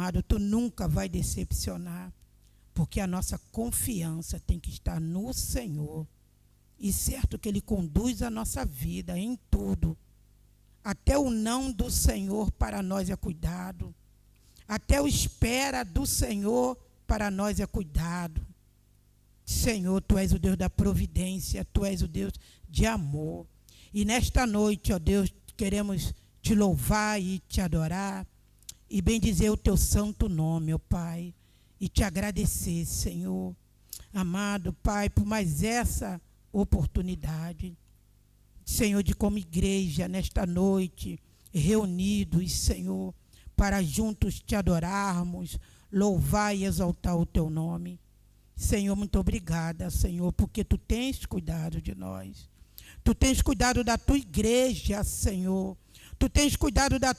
amado, tu nunca vai decepcionar, porque a nossa confiança tem que estar no Senhor. E certo que Ele conduz a nossa vida em tudo. Até o não do Senhor para nós é cuidado. Até o espera do Senhor para nós é cuidado. Senhor, Tu és o Deus da providência, Tu és o Deus de amor. E nesta noite, ó Deus, queremos Te louvar e Te adorar e bendizer o Teu santo nome, ó Pai, e Te agradecer, Senhor. Amado Pai, por mais essa oportunidade, Senhor, de como igreja, nesta noite, reunidos, Senhor, para juntos Te adorarmos, louvar e exaltar o Teu nome. Senhor, muito obrigada, Senhor, porque Tu tens cuidado de nós. Tu tens cuidado da Tua igreja, Senhor. Tu tens cuidado das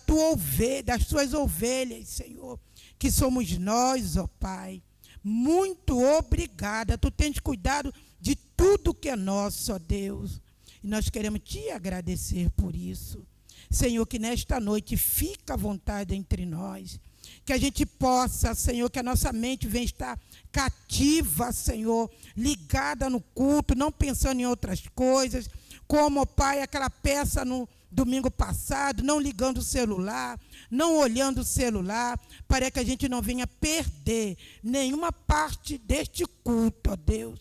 Tuas ovelhas, Senhor, que somos nós, ó Pai. Muito obrigada. Tu tens cuidado de tudo que é nosso, ó Deus. E nós queremos Te agradecer por isso. Senhor, que nesta noite fica à vontade entre nós. Que a gente possa, Senhor, que a nossa mente venha estar cativa, Senhor, ligada no culto, não pensando em outras coisas, como, ó Pai, aquela peça no domingo passado, não ligando o celular, não olhando o celular, para que a gente não venha perder nenhuma parte deste culto, ó Deus.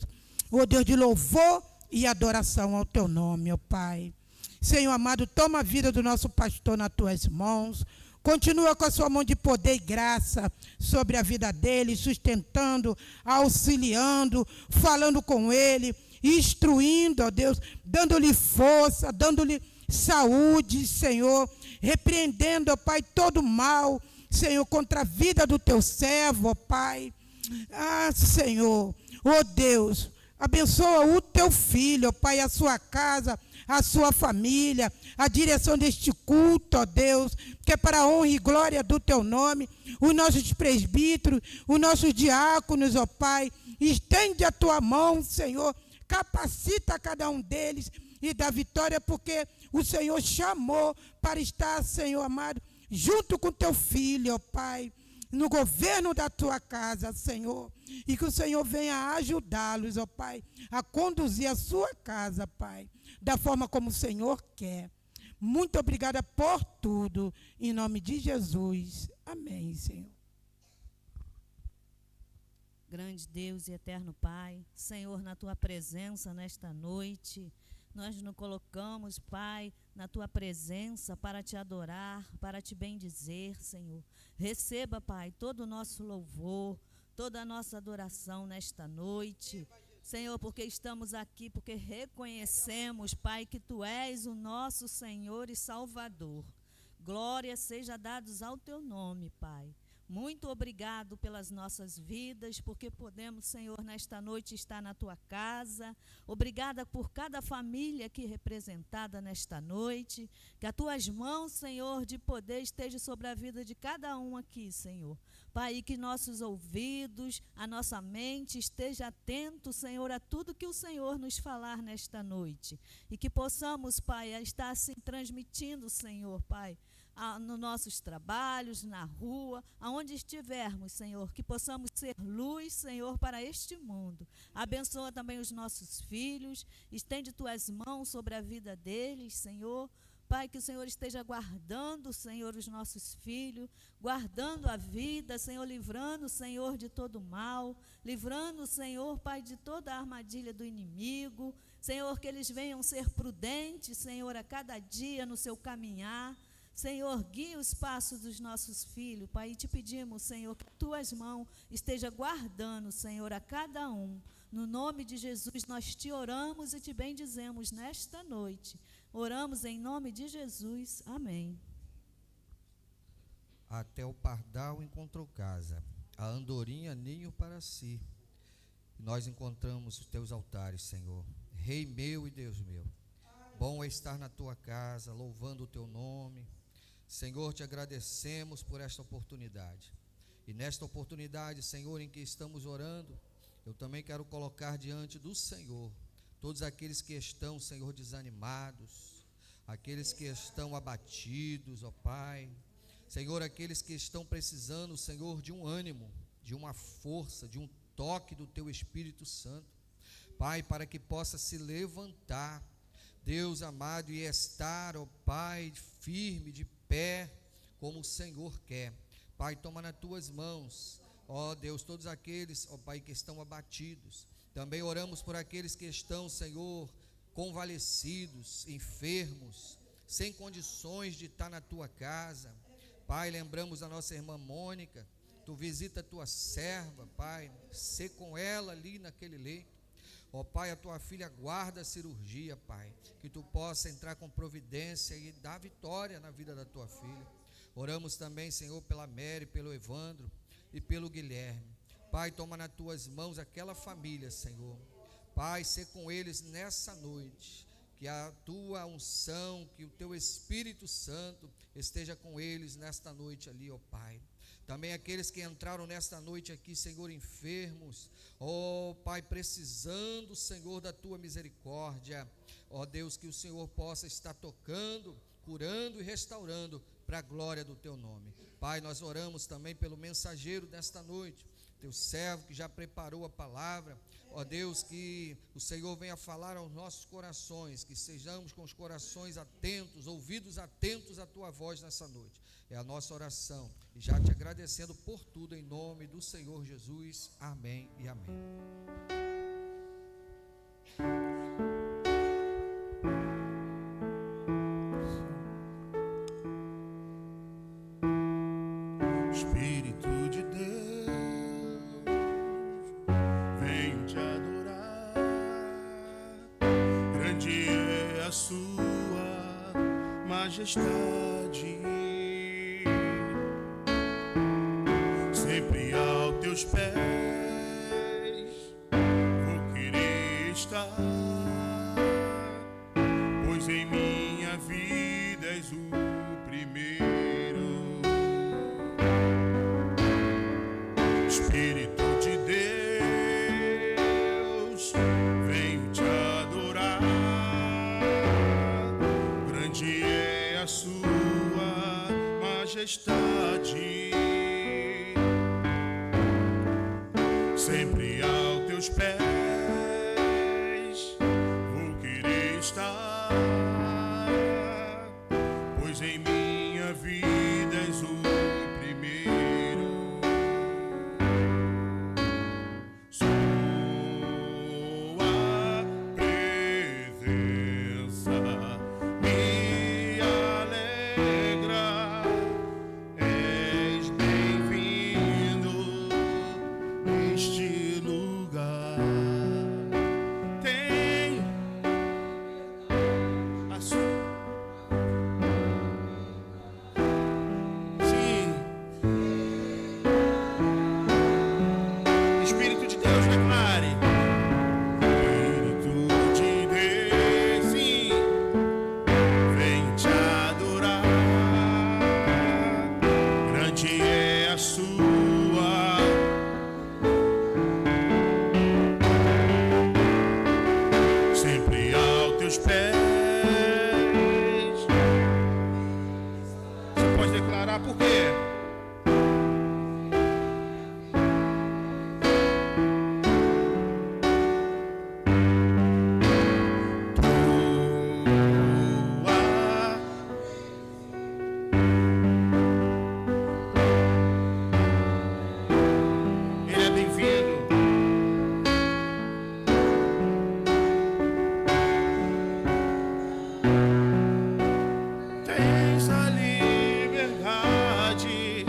Ó Deus de louvor e adoração ao Teu nome, ó Pai. Senhor amado, toma a vida do nosso pastor nas Tuas mãos. Continua com a Sua mão de poder e graça sobre a vida dele, sustentando, auxiliando, falando com ele, instruindo, ó Deus, dando-lhe força, dando-lhe saúde, Senhor, repreendendo, ó Pai, todo mal, Senhor, contra a vida do Teu servo, ó Pai. Ah, Senhor, ó Deus, abençoa o Teu filho, ó Pai, a sua casa, a sua família, a direção deste culto, ó Deus, que é para a honra e glória do Teu nome, os nossos presbíteros, os nossos diáconos, ó Pai, estende a Tua mão, Senhor, capacita cada um deles e dá vitória, porque o Senhor chamou para estar, Senhor amado, junto com Teu filho, ó Pai, no governo da Tua casa, Senhor, e que o Senhor venha ajudá-los, ó Pai, a conduzir a sua casa, Pai, da forma como o Senhor quer. Muito obrigada por tudo, em nome de Jesus. Amém, Senhor. Grande Deus e eterno Pai, Senhor, na Tua presença nesta noite, nós nos colocamos, Pai, na Tua presença para Te adorar, para Te bendizer, Senhor. Receba, Pai, todo o nosso louvor, toda a nossa adoração nesta noite. Senhor, porque estamos aqui, porque reconhecemos, Pai, que Tu és o nosso Senhor e Salvador. Glória seja dados ao Teu nome, Pai. Muito obrigado pelas nossas vidas, porque podemos, Senhor, nesta noite estar na Tua casa. Obrigada por cada família aqui representada nesta noite. Que as Tuas mãos, Senhor, de poder esteja sobre a vida de cada um aqui, Senhor. Pai, e que nossos ouvidos, a nossa mente esteja atento, Senhor, a tudo que o Senhor nos falar nesta noite. E que possamos, Pai, estar assim transmitindo, Senhor, Pai, nos nossos trabalhos, na rua, aonde estivermos, Senhor, que possamos ser luz, Senhor, para este mundo. Abençoa também os nossos filhos, estende Tuas mãos sobre a vida deles, Senhor. Pai, que o Senhor esteja guardando, Senhor, os nossos filhos, guardando a vida, Senhor, livrando, Senhor, de todo mal, livrando, Senhor, Pai, de toda a armadilha do inimigo. Senhor, que eles venham ser prudentes, Senhor, a cada dia no seu caminhar. Senhor, guia os passos dos nossos filhos, Pai, e Te pedimos, Senhor, que Tuas mãos estejam guardando, Senhor, a cada um. No nome de Jesus, nós Te oramos e Te bendizemos nesta noite. Oramos em nome de Jesus. Amém. Até o pardal encontrou casa, a andorinha ninho para si. Nós encontramos os Teus altares, Senhor. Rei meu e Deus meu. Bom é estar na Tua casa, louvando o Teu nome. Senhor, Te agradecemos por esta oportunidade. E nesta oportunidade, Senhor, em que estamos orando, eu também quero colocar diante do Senhor todos aqueles que estão, Senhor, desanimados, aqueles que estão abatidos, ó Pai. Senhor, aqueles que estão precisando, Senhor, de um ânimo, de uma força, de um toque do Teu Espírito Santo, Pai, para que possa se levantar, Deus amado, e estar, ó Pai, firme, de pé, como o Senhor quer. Pai, toma nas Tuas mãos, ó Deus, todos aqueles, ó Pai, que estão abatidos. Também oramos por aqueles que estão, Senhor, convalescidos, enfermos, sem condições de estar na Tua casa. Pai, lembramos a nossa irmã Mônica. Tu visita a Tua serva, Pai, sê com ela ali naquele leito. Ó Pai, a Tua filha guarda a cirurgia, Pai, que Tu possa entrar com providência e dar vitória na vida da Tua filha. Oramos também, Senhor, pela Mary, pelo Evandro e pelo Guilherme. Pai, toma nas Tuas mãos aquela família, Senhor. Pai, sê com eles nessa noite. Que a Tua unção, que o Teu Espírito Santo esteja com eles nesta noite ali, ó Pai. Também aqueles que entraram nesta noite aqui, Senhor, enfermos, ó Pai, precisando, Senhor, da Tua misericórdia, ó Deus, que o Senhor possa estar tocando, curando e restaurando para a glória do Teu nome. Pai, nós oramos também pelo mensageiro desta noite, Teu servo que já preparou a palavra. Ó Deus, que o Senhor venha falar aos nossos corações, que sejamos com os corações atentos, ouvidos atentos à Tua voz nessa noite. É a nossa oração, e já te agradecendo por tudo, em nome do Senhor Jesus. Amém e amém. Espírito de Deus, venho te adorar. Grande é a sua majestade. Sempre aos teus pés vou querer estar, pois em minha vida és o primeiro. Espírito de Deus, venho te adorar. Grande é a sua majestade. Sempre aos teus pés vou querer estar, pois em minha vida és o primeiro. Sua presença me alegra. És bem-vindo neste lugar. Tem a sua. Sim. Espírito de Deus, declare. Espírito de Deus, sim, vem te adorar. Grande é a sua. Sempre aos teus pés. Você pode declarar por quê? Ele é bem-vindo. Tens a liberdade.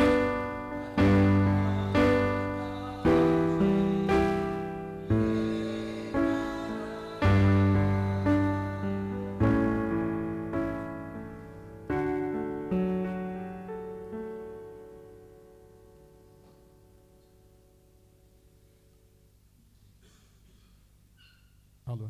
Alô.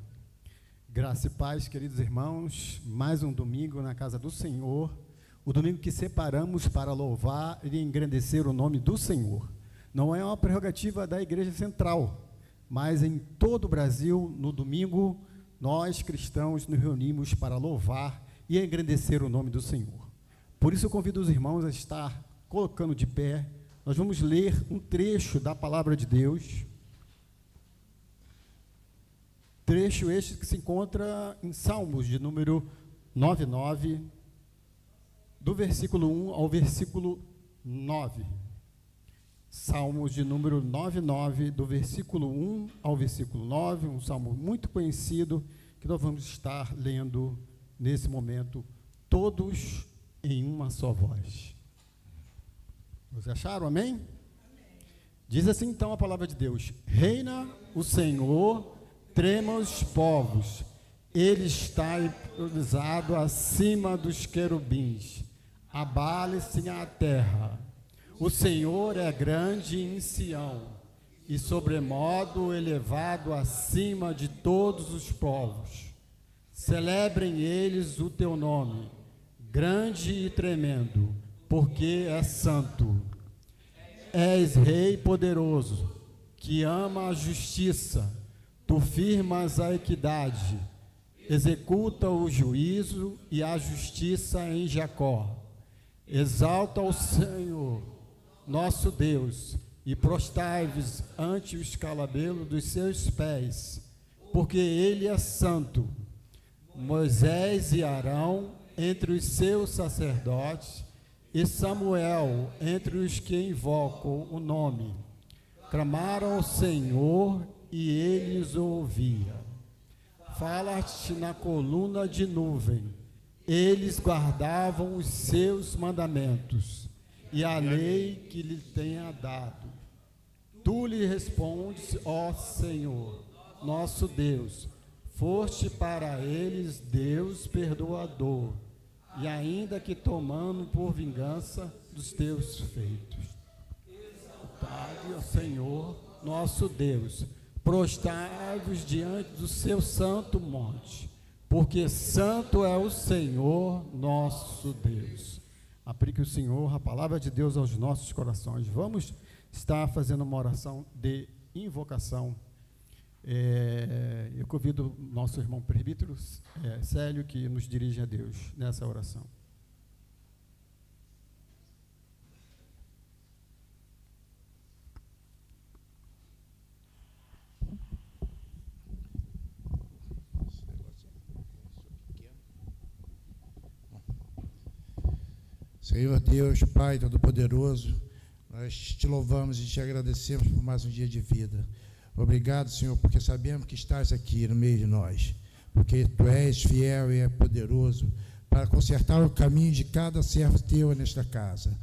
Graça e paz, queridos irmãos, mais um domingo na casa do Senhor, o domingo que separamos para louvar e engrandecer o nome do Senhor. Não é uma prerrogativa da Igreja Central, mas em todo o Brasil, no domingo, nós cristãos nos reunimos para louvar e engrandecer o nome do Senhor. Por isso eu convido os irmãos a estar colocando de pé, nós vamos ler um trecho da palavra de Deus. Trecho este que se encontra em Salmos de número 99, do versículo 1 ao versículo 9. Salmos de número 99, do versículo 1 ao versículo 9, um salmo muito conhecido, que nós vamos estar lendo nesse momento, todos em uma só voz. Vocês acharam, amém? Diz assim então a palavra de Deus: reina o Senhor, tremam os povos, ele está entronizado acima dos querubins, abale-se a terra. O Senhor é grande em Sião, e sobremodo elevado acima de todos os povos. Celebrem eles o teu nome, grande e tremendo, porque é santo. És Rei poderoso, que ama a justiça, tu firmas a equidade, executa o juízo e a justiça em Jacó. Exalta o Senhor, nosso Deus, e prostai-vos ante o escalabelo dos seus pés, porque ele é santo. Moisés e Arão entre os seus sacerdotes, e Samuel entre os que invocam o nome. Clamaram ao Senhor, e ele os ouvia. Fala-te na coluna de nuvem, eles guardavam os seus mandamentos e a lei que lhe tenha dado. Tu lhe respondes, ó Senhor, nosso Deus, foste para eles Deus perdoador, e ainda que tomando por vingança dos teus feitos. Exaltai, ó Senhor, nosso Deus, prostrai-vos diante do seu santo monte, porque santo é o Senhor nosso Deus. Aplique o Senhor, a palavra de Deus aos nossos corações. Vamos estar fazendo uma oração de invocação. Eu convido o nosso irmão presbítero Célio, que nos dirige a Deus nessa oração. Senhor Deus, Pai Todo-Poderoso, nós te louvamos e te agradecemos por mais um dia de vida. Obrigado, Senhor, porque sabemos que estás aqui no meio de nós, porque Tu és fiel e é poderoso para consertar o caminho de cada servo Teu nesta casa.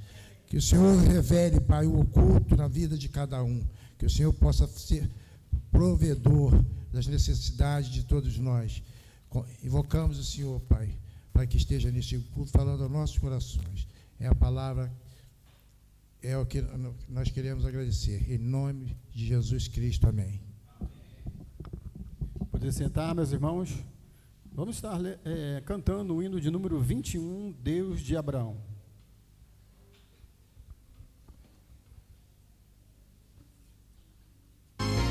Que o Senhor revele, Pai, o oculto na vida de cada um, que o Senhor possa ser provedor das necessidades de todos nós. Invocamos o Senhor, Pai, para que esteja neste culto falando aos nossos corações. É a palavra, é o que nós queremos agradecer. Em nome de Jesus Cristo, amém. Poder sentar, meus irmãos. Vamos estar cantando o hino de número 21, Deus de Abraão. Pai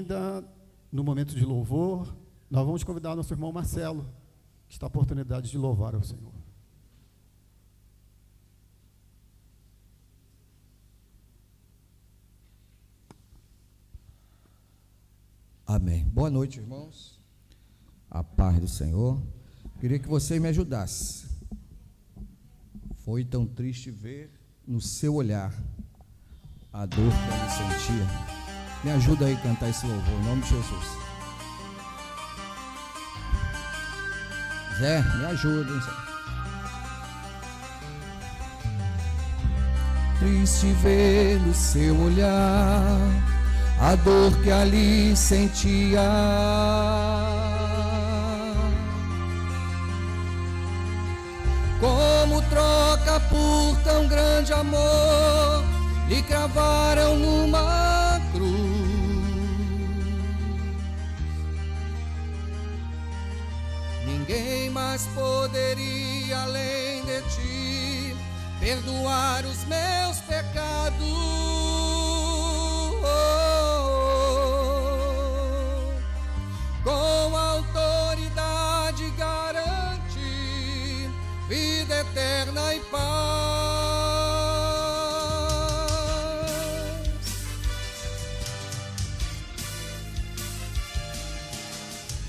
ainda no momento de louvor, nós vamos convidar nosso irmão Marcelo, que está a oportunidade de louvar ao Senhor. Amém. Boa noite, irmãos. A paz do Senhor. Queria que você me ajudasse. Foi tão triste ver no seu olhar a dor que ele sentia. Me ajuda aí a cantar esse louvor, em nome de Jesus. Zé, me ajuda, hein, Zé. Triste ver no seu olhar a dor que ali sentia. Como troca por tão grande amor, lhe cravaram numa cruz. Ninguém mais poderia, além de ti, perdoar os meus pecados. Com autoridade garante vida eterna e paz.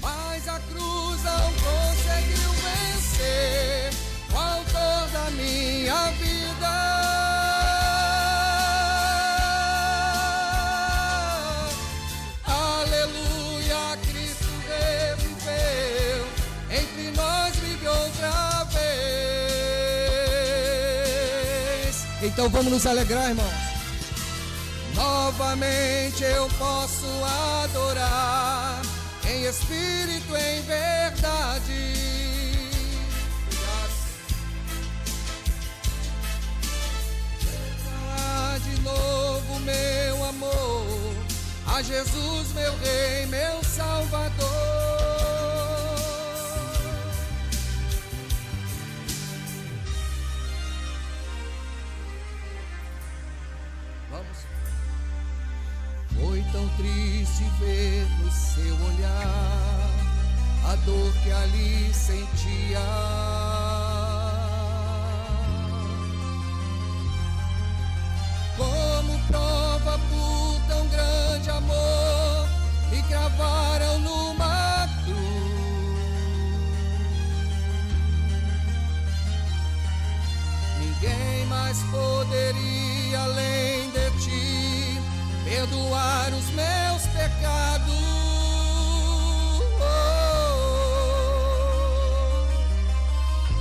Mas a cruz não conseguiu vencer o autor da minha vida. Então vamos nos alegrar, irmão. Novamente eu posso adorar em espírito, em verdade. Declarar de novo meu amor a Jesus, meu Rei, meu Salvador. Foi tão triste ver no seu olhar a dor que ali sentia. Como prova por tão grande amor, me cravaram numa cruz. Ninguém mais poderia, além de ti, perdoar os meus pecados.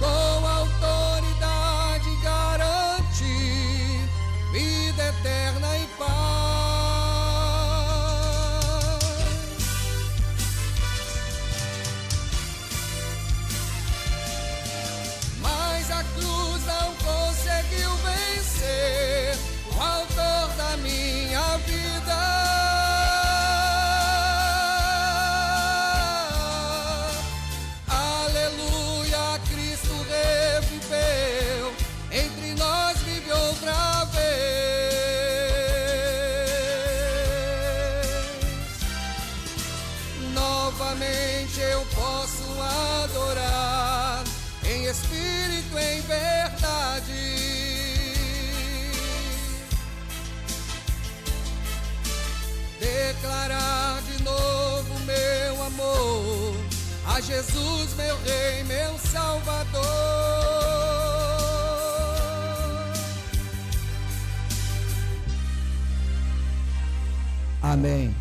Com autoridade garante vida eterna e paz. Mas a cruz não conseguiu vencer o autor da minha vida. Aleluia, Cristo reviveu, entre nós vive outra vez. Novamente eu posso adorar em espírito, em verdade. Declarar de novo meu amor a Jesus, meu Rei, meu Salvador. Amém.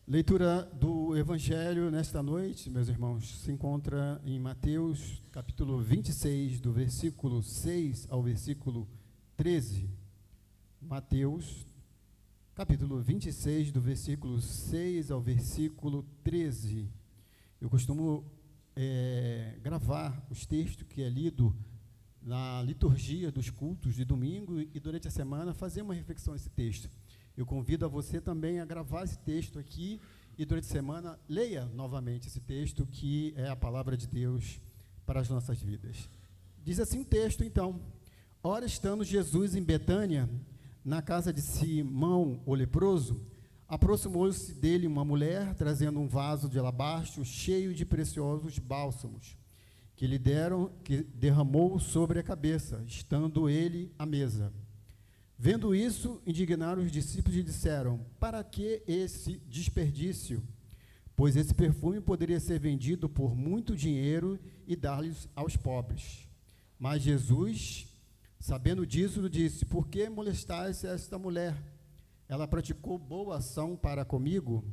Leitura do Evangelho nesta noite, meus irmãos, se encontra em Mateus, capítulo 26, do versículo 6 ao versículo 13. Mateus, capítulo 26, do versículo 6 ao versículo 13. Eu costumo gravar os textos que é lido na liturgia dos cultos de domingo e durante a semana fazer uma reflexão nesse texto. Eu convido a você também a gravar esse texto aqui e durante a semana leia novamente esse texto que é a palavra de Deus para as nossas vidas. Diz assim o texto, então: ora, estando Jesus em Betânia, na casa de Simão, o leproso, aproximou-se dele uma mulher, trazendo um vaso de alabastro cheio de preciosos bálsamos, que derramou sobre a cabeça, estando ele à mesa. Vendo isso, indignaram os discípulos e disseram: para que esse desperdício? Pois esse perfume poderia ser vendido por muito dinheiro e dar-lhes aos pobres. Mas Jesus, sabendo disso, disse: por que molestais esta mulher? Ela praticou boa ação para comigo,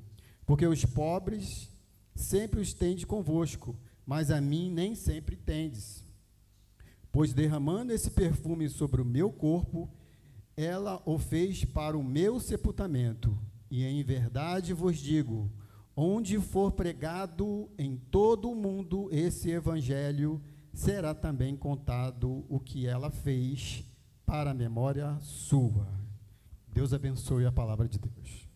porque os pobres sempre os tendes convosco, mas a mim nem sempre tendes. Pois derramando esse perfume sobre o meu corpo, ela o fez para o meu sepultamento. E em verdade vos digo, onde for pregado em todo o mundo esse evangelho, será também contado o que ela fez para a memória sua. Deus abençoe a palavra de Deus.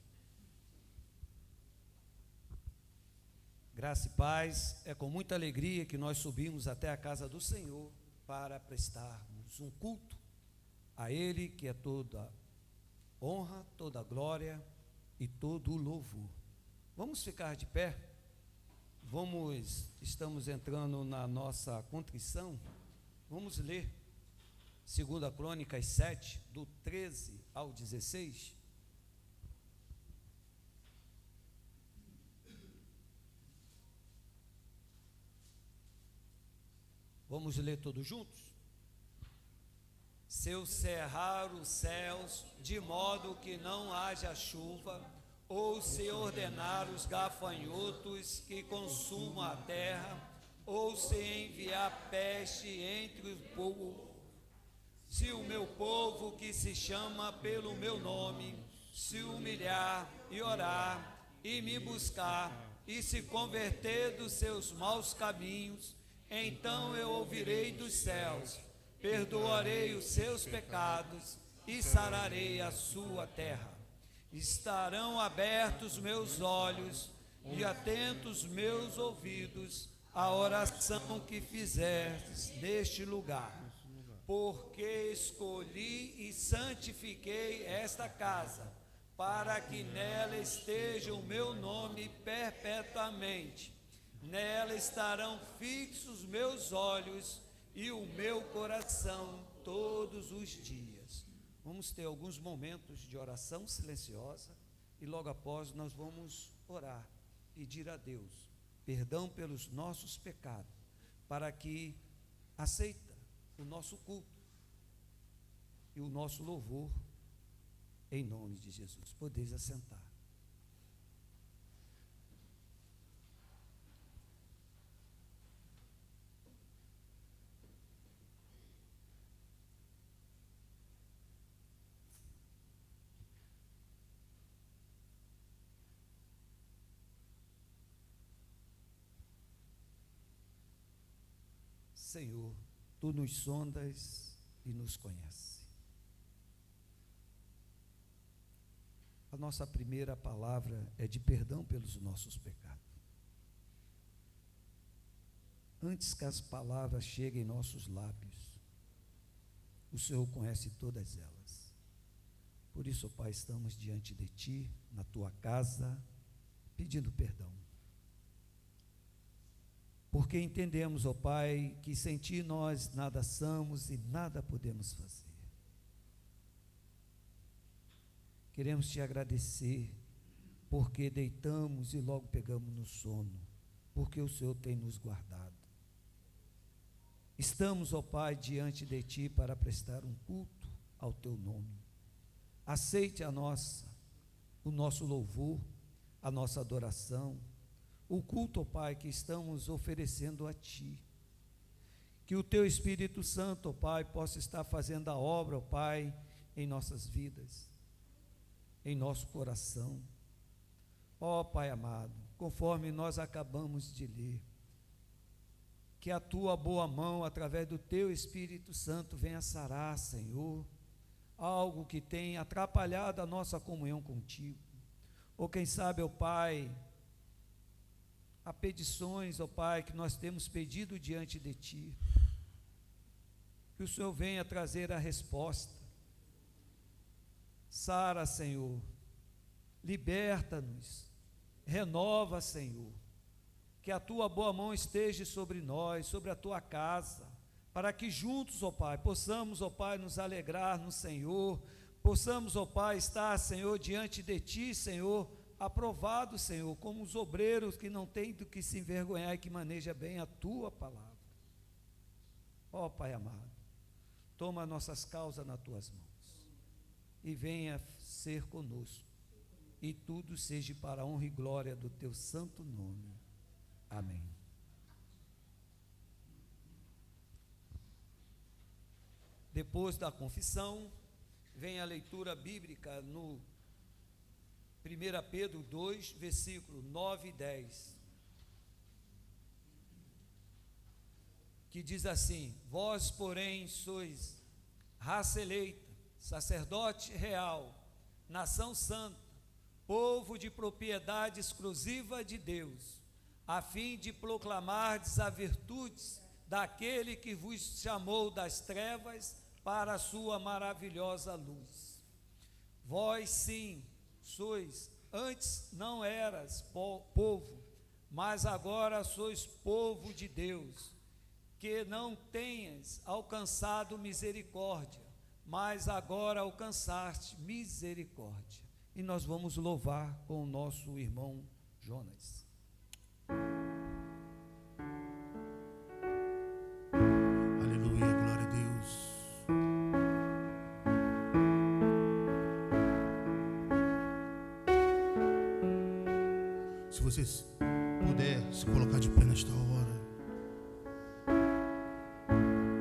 Graça e paz, é com muita alegria que nós subimos até a casa do Senhor para prestarmos um culto a Ele, que é toda honra, toda glória e todo louvor. Vamos ficar de pé? Estamos entrando na nossa contrição. Vamos ler 2 Crônicas 7, do 13 ao 16. Vamos ler todos juntos? Se eu cerrar os céus, de modo que não haja chuva, ou se ordenar os gafanhotos que consumam a terra, ou se enviar peste entre o povo, se o meu povo que se chama pelo meu nome, se humilhar e orar, e me buscar, e se converter dos seus maus caminhos, então eu ouvirei dos céus, perdoarei os seus pecados e sararei a sua terra. Estarão abertos meus olhos e atentos meus ouvidos à oração que fizestes neste lugar, porque escolhi e santifiquei esta casa, para que nela esteja o meu nome perpetuamente. Nela estarão fixos meus olhos e o meu coração todos os dias. Vamos ter alguns momentos de oração silenciosa e logo após nós vamos orar, pedir a Deus perdão pelos nossos pecados, para que aceita o nosso culto e o nosso louvor, em nome de Jesus. Podeis assentar. Senhor, Tu nos sondas e nos conheces. A nossa primeira palavra é de perdão pelos nossos pecados. Antes que as palavras cheguem em nossos lábios, o Senhor conhece todas elas. Por isso, Pai, estamos diante de Ti, na Tua casa, pedindo perdão. Porque entendemos, ó Pai, que sem Ti nós nada somos e nada podemos fazer. Queremos Te agradecer, porque deitamos e logo pegamos no sono, porque o Senhor tem nos guardado. Estamos, ó Pai, diante de Ti para prestar um culto ao Teu nome. Aceite o nosso louvor, a nossa adoração, o culto, ó Pai, que estamos oferecendo a Ti. Que o Teu Espírito Santo, ó Pai, possa estar fazendo a obra, ó Pai, em nossas vidas, em nosso coração. Ó Pai amado, conforme nós acabamos de ler, que a Tua boa mão, através do Teu Espírito Santo, venha sarar, Senhor, algo que tem atrapalhado a nossa comunhão contigo. Ou quem sabe, ó Pai, há petições, ó Pai, que nós temos pedido diante de Ti. que o Senhor venha trazer a resposta. Sara, Senhor, liberta-nos, renova, Senhor, que a tua boa mão esteja sobre nós, sobre a tua casa, para que juntos, ó Pai, possamos, ó Pai, nos alegrar no Senhor, possamos, ó Pai, estar, Senhor, diante de ti, Senhor, aprovado, Senhor, como os obreiros que não têm do que se envergonhar e que maneja bem a tua palavra. Ó Pai amado, toma nossas causas nas tuas mãos e venha ser conosco, e tudo seja para a honra e glória do teu santo nome. Amém. Depois da confissão, vem a leitura bíblica no 1 Pedro 2, versículo 9 e 10, que diz assim: vós, porém, sois raça eleita, sacerdote real, nação santa, povo de propriedade exclusiva de Deus, a fim de proclamardes as virtudes daquele que vos chamou das trevas para a sua maravilhosa luz. Vós sim sois, antes não eras povo, mas agora sois povo de Deus, que não tenhas alcançado misericórdia, mas agora alcançaste misericórdia. E nós vamos louvar com o nosso irmão Jonas. Aleluia, glória a Deus. Se vocês puderem se colocar de pé nesta hora,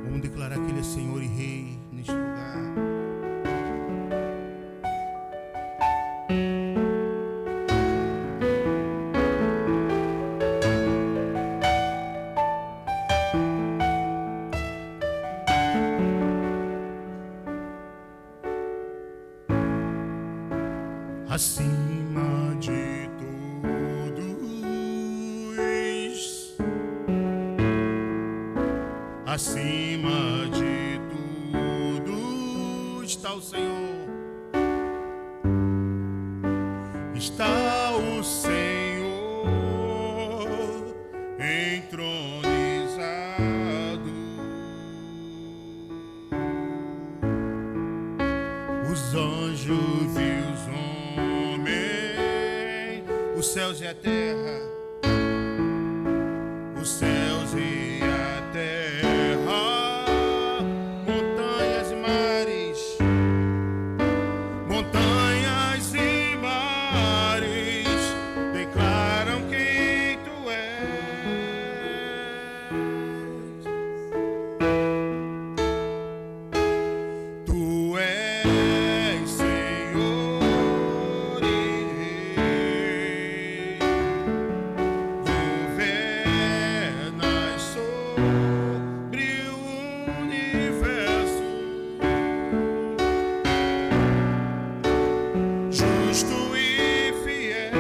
vamos declarar que Ele é Senhor e Rei neste lugar. Acima de todos, acima de tudo está o Senhor, está o Senhor entronizado. Os anjos e os homens, os céus e a terra, os céus e a terra, montanhas e mares, montanhas e mares, declaram quem tu és. Tu és Senhor e Rei, governas sobre o universo, justo e fiel,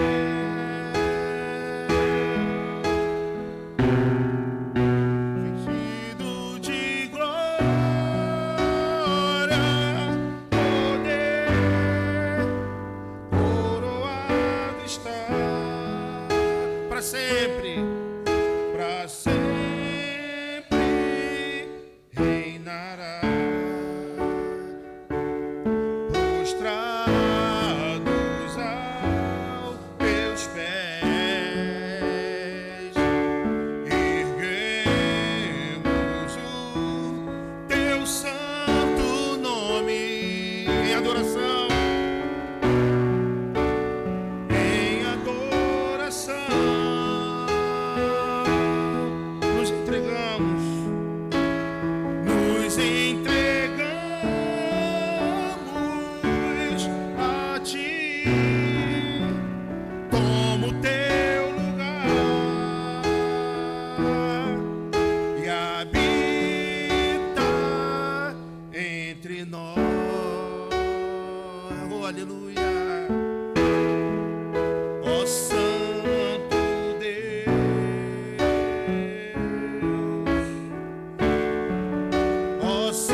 vestido de glória, poder, coroado está para sempre, reinará. Prostrados aos teus pés, erguemos o teu santo nome em adoração, em adoração. Nos entregamos a ti, toma o teu lugar e habita entre nós. Oh, aleluia. Ó Santo Deus, ó Santo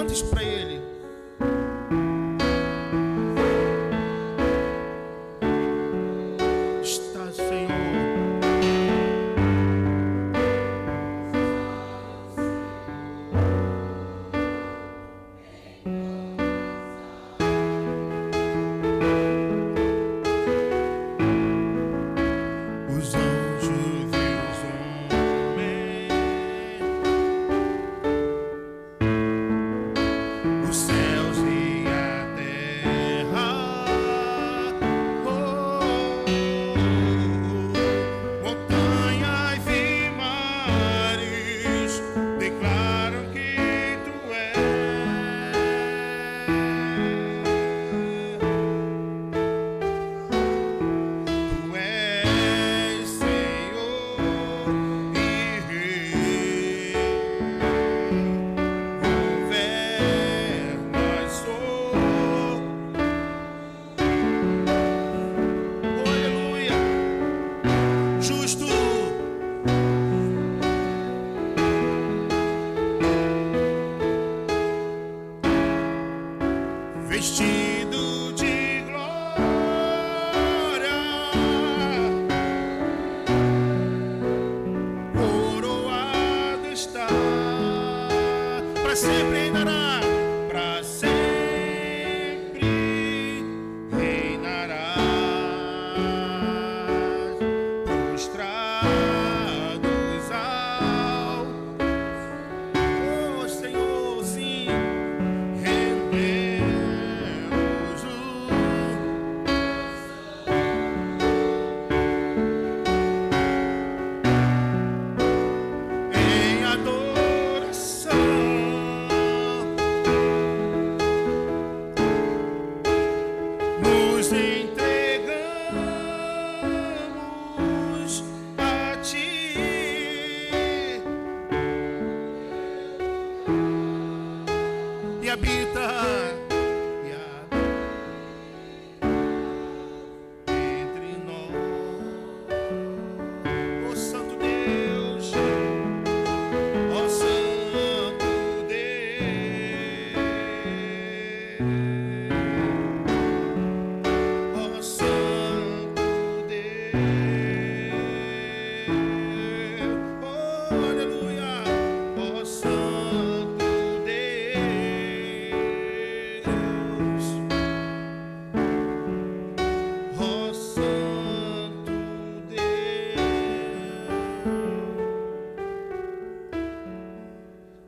Canta isso para Ele. Está, Senhor. Os anjos e os homens, os céus e a terra, montanhas e mares declaram que Tu és Senhor e Rei, governas sobre. Aleluia, justo. Vestido de glória, coroado está, para sempre reinará, para sempre reinarás, prostrados ao, oh Senhor, sim, rendemos em adoração, nos entregamos a Ti e habita entre nós, ó Santo Deus, ó Santo Deus, ó Santo Deus, oh aleluia, ó Santo Deus, ó Santo Deus.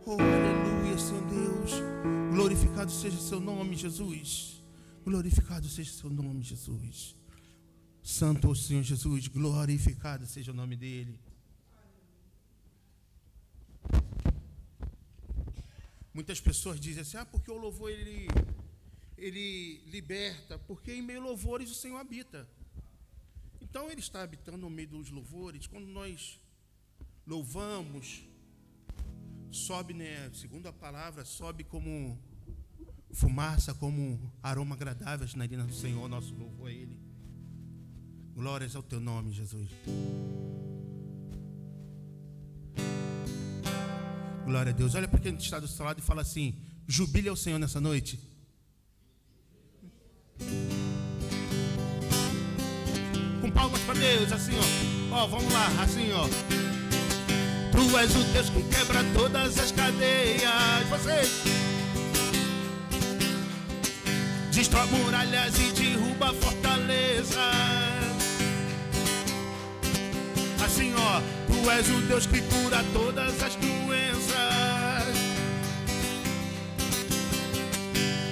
Oh, aleluia, Senhor Deus. Glorificado seja o Seu nome, Jesus. Glorificado seja o Seu nome, Jesus. Santo é o Senhor Jesus, glorificado seja o nome dEle. Muitas pessoas dizem assim, porque o louvor ele liberta, porque em meio a louvores o Senhor habita. Então Ele está habitando no meio dos louvores. Quando nós louvamos, sobe, né, segundo a palavra, sobe como fumaça, como aroma agradável às narinas do Senhor, nosso louvor a Ele. Glórias ao Teu nome, Jesus. Glória a Deus. Olha para quem está do seu lado e fala assim: jubile ao Senhor nessa noite. Com palmas para Deus, assim, ó. Vamos lá, assim, ó. Tu és o Deus que quebra todas as cadeias. Vocês destrói muralhas e derruba fortalezas. Assim, ó. Tu és o Deus que cura todas as doenças,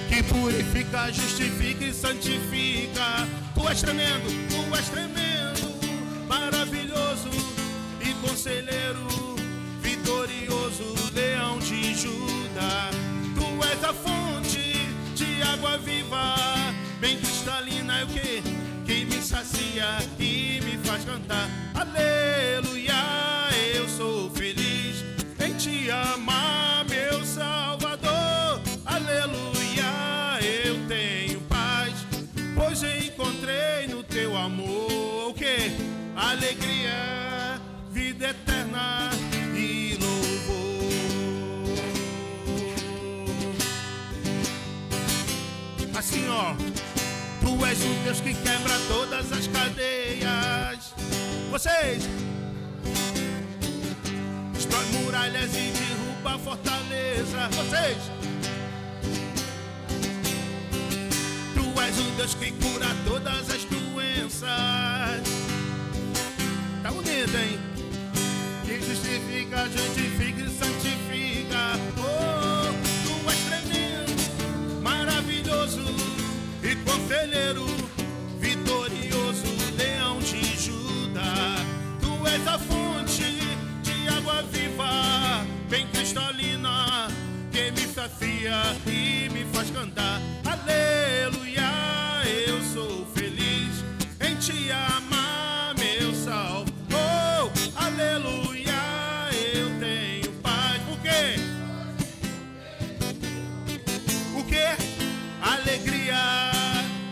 que purifica, justifica e santifica. Tu és tremendo, maravilhoso e conselheiro, vitorioso, leão de Judá. Tu és a fonte de água viva, bem cristalina, é o que me sacia e me faz cantar. Aleluia, eu sou feliz em Te amar, meu Salvador. Aleluia, eu tenho paz, pois encontrei no Teu amor o que? Alegria, vida eterna e louvor. Assim, ó. Tu és o Deus que quebra todas as cadeias. Vocês. Destrói muralhas e derruba a fortaleza. Vocês. Tu és o Deus que cura todas as doenças. Tá bonito, hein? Que justifica, justifica e santifica. Oh, tu és tremendo, maravilhoso e conselheiro, vitorioso, leão de Judá. Tu és a fonte de água viva, bem cristalina, que me sacia e me faz cantar. Aleluia, eu sou feliz em te amar, meu salvo. Oh, aleluia, eu tenho paz. Por quê? O quê? Alegria,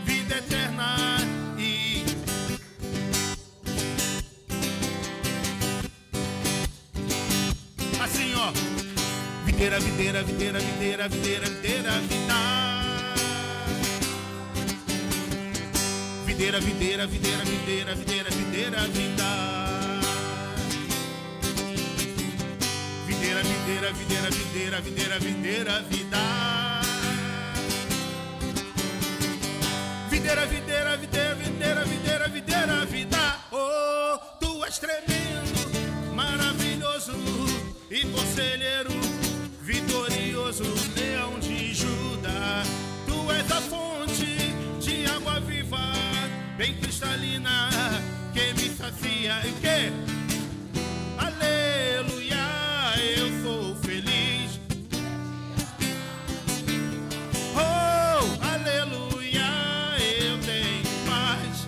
vida eterna e assim, ó. Videira, videira, videira, videira, videira, videira, vida. Videira, videira, videira, videira, videira, videira, vida. Videira, videira, videira, videira, videira, videira, vida. Videira, videira, videira, videira, videira, videira, vida. Oh, tu és tremendo, maravilhoso e conselheiro, vitorioso, leão de Judá. Tu és a fonte de água viva, bem cristalina, que me sacia. E que? Aleluia, eu sou feliz. Oh, aleluia, eu tenho paz,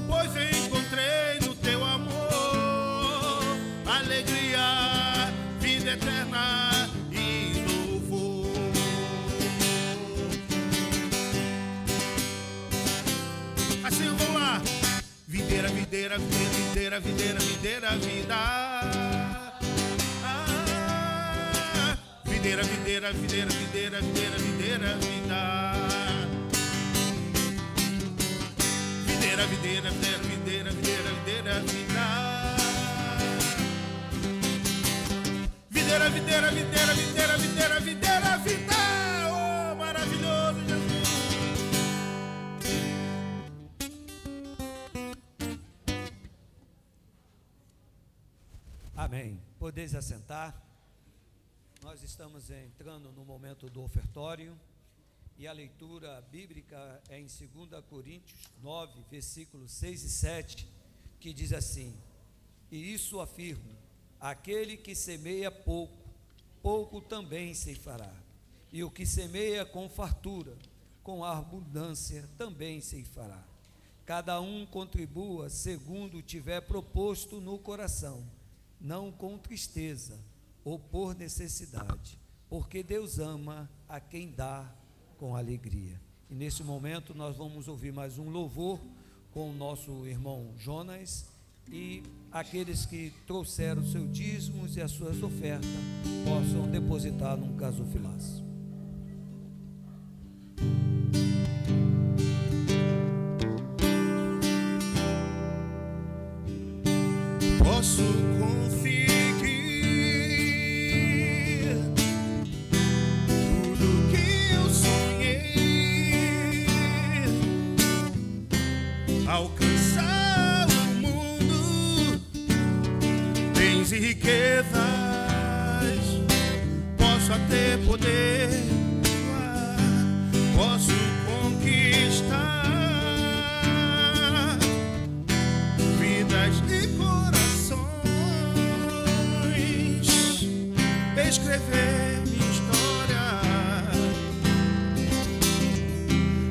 pois encontrei no teu amor alegria, vida eterna e louvor. Assim, vamos lá. Videira, videira, videira, videira, videira, vida. Videira, videira, videira, videira, videira, videira, vida. Videira, videira, videira, videira, videira, videira, vida. Videira, videira, videira, videira, videira, videira, vida. Oh, maravilhoso Jesus. Amém. Podeis assentar. Nós estamos entrando no momento do ofertório e a leitura bíblica é em 2 Coríntios 9, versículos 6 e 7, que diz assim: e isso afirmo, aquele que semeia pouco, pouco também ceifará, e o que semeia com fartura, com abundância também ceifará. Cada um contribua segundo tiver proposto no coração, não com tristeza ou por necessidade, porque Deus ama a quem dá com alegria. E nesse momento nós vamos ouvir mais um louvor com o nosso irmão Jonas, e aqueles que trouxeram seus dízimos e as suas ofertas possam depositar num gasofilaço. Posso conseguir tudo que eu sonhei, alcançar o mundo, bens e riquezas, posso até poder, posso conquistar vidas e escrever minha história,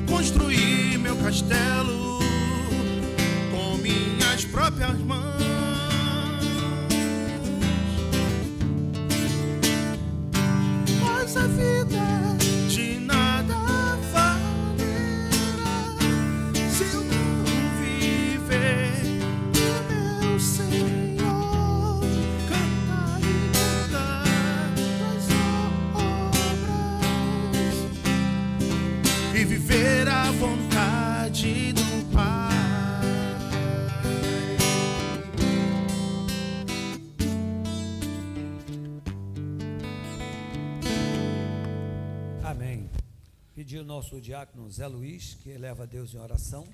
construir meu castelo com minhas próprias mãos. Mas a vida de nada valerá se eu não viver o meu Senhor, cantar e cantar e viver a pedir o nosso diácono Zé Luiz, que eleva a Deus em oração.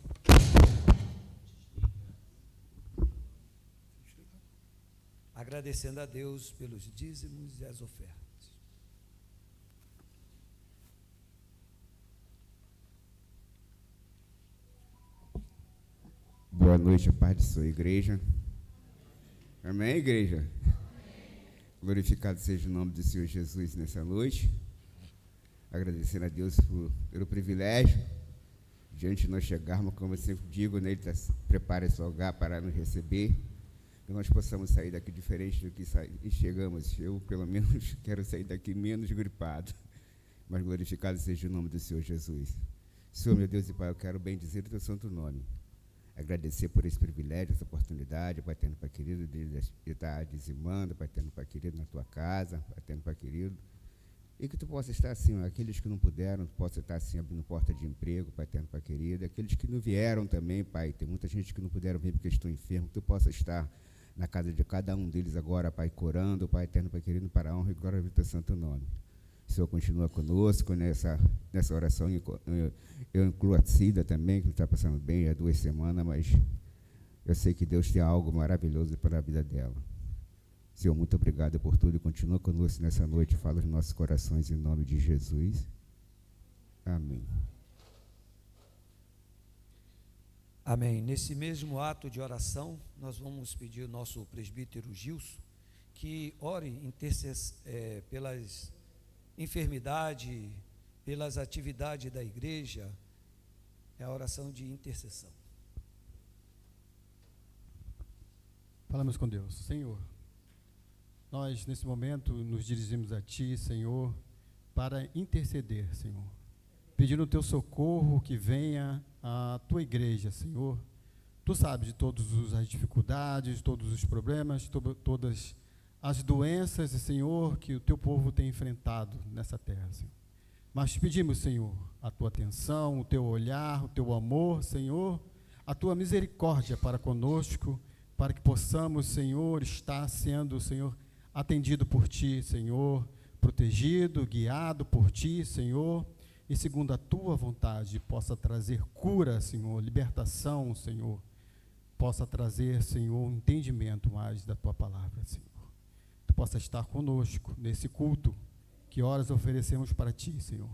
Agradecendo a Deus pelos dízimos e as ofertas. Boa noite, a paz de sua igreja. Amém, igreja? Amém. Glorificado seja o nome do Senhor Jesus nessa noite. Agradecendo a Deus pelo privilégio de antes de nós chegarmos, como eu sempre digo, né, Ele prepara esse lugar para nos receber, que nós possamos sair daqui diferente do que chegamos. Eu, pelo menos, quero sair daqui menos gripado. Mas glorificado seja o nome do Senhor Jesus. Senhor, meu Deus e Pai, eu quero bem dizer o teu santo nome. Agradecer por esse privilégio, essa oportunidade, Pai tendo, Pai querido, de estar dizimando, Pai tendo, Pai querido, na tua casa, Pai tendo, Pai querido. E que tu possa estar assim, aqueles que não puderam, tu possa estar assim, abrindo porta de emprego, Pai tendo, Pai querido. Aqueles que não vieram também, Pai, tem muita gente que não puderam vir porque estão enfermos, que tu possa estar na casa de cada um deles agora, Pai, curando, Pai eterno, Pai querido, para a honra e glória do teu santo nome. O Senhor continua conosco nessa oração. Eu incluo a Cida também, que não está passando bem há 2 semanas, mas eu sei que Deus tem algo maravilhoso para a vida dela. Senhor, muito obrigado por tudo e continua conosco nessa noite. Fala os nossos corações em nome de Jesus. Amém. Amém. Nesse mesmo ato de oração, nós vamos pedir ao nosso presbítero Gilson que ore pelas enfermidades, pelas atividades da igreja. É a oração de intercessão. Falamos com Deus. Senhor, nós nesse momento nos dirigimos a Ti, Senhor, para interceder, Senhor, pedindo o Teu socorro que venha à Tua igreja, Senhor. Tu sabes de todas as dificuldades, todos os problemas, todas as doenças, Senhor, que o Teu povo tem enfrentado nessa terra, Senhor. Mas te pedimos, Senhor, a Tua atenção, o Teu olhar, o Teu amor, Senhor, a Tua misericórdia para conosco, para que possamos, Senhor, estar sendo, Senhor, atendido por Ti, Senhor, protegido, guiado por Ti, Senhor, e segundo a Tua vontade, possa trazer cura, Senhor, libertação, Senhor, possa trazer, Senhor, um entendimento mais da Tua palavra, Senhor. Tu possa estar conosco nesse culto que horas oferecemos para Ti, Senhor,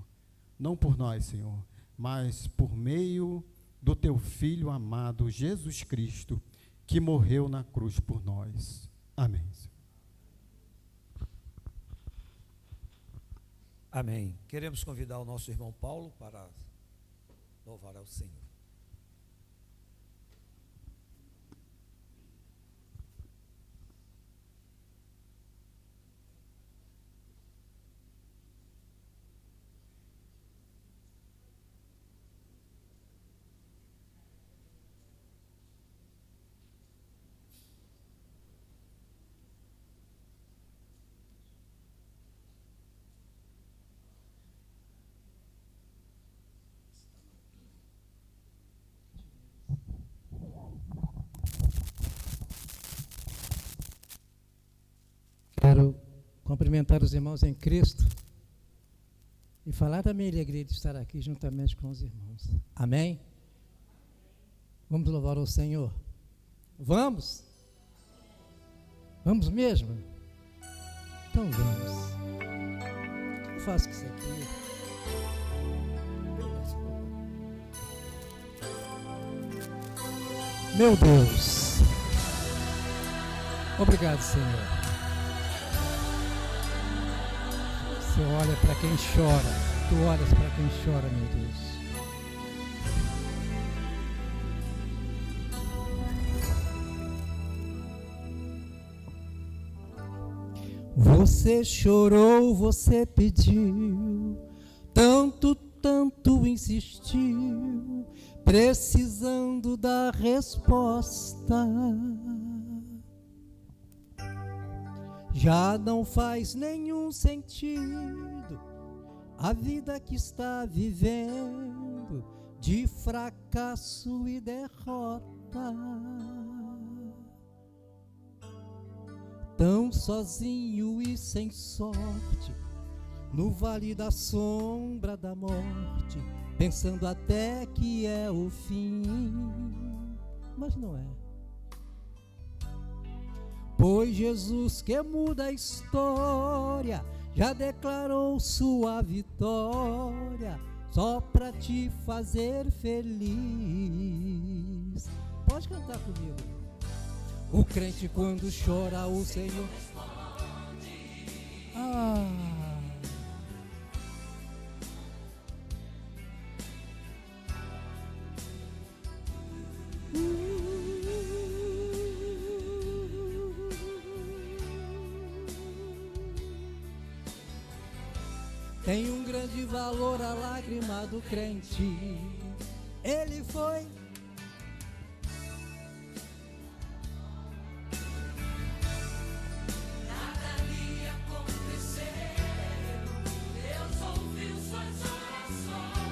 não por nós, Senhor, mas por meio do Teu Filho amado, Jesus Cristo, que morreu na cruz por nós. Amém, Senhor. Amém. Queremos convidar o nosso irmão Paulo para louvar ao Senhor. Quero cumprimentar os irmãos em Cristo e falar da minha alegria de estar aqui juntamente com os irmãos. Amém? Vamos louvar o Senhor. Vamos? Vamos mesmo? Então vamos. Eu faço com isso aqui. Meu Deus. Obrigado, Senhor. Você olha para quem chora. Tu olhas para quem chora, meu Deus. Você chorou, você pediu, tanto insistiu, precisando da resposta. Já não faz nenhum sentido a vida que está vivendo de fracasso e derrota. Tão sozinho e sem sorte, no vale da sombra da morte, pensando até que é o fim, mas não é. Pois Jesus, que muda a história, já declarou sua vitória, só para te fazer feliz. Pode cantar comigo. O crente quando chora o Senhor tem um grande valor a lágrima do crente. Ele foi nada lhe aconteceu, Deus ouviu suas orações.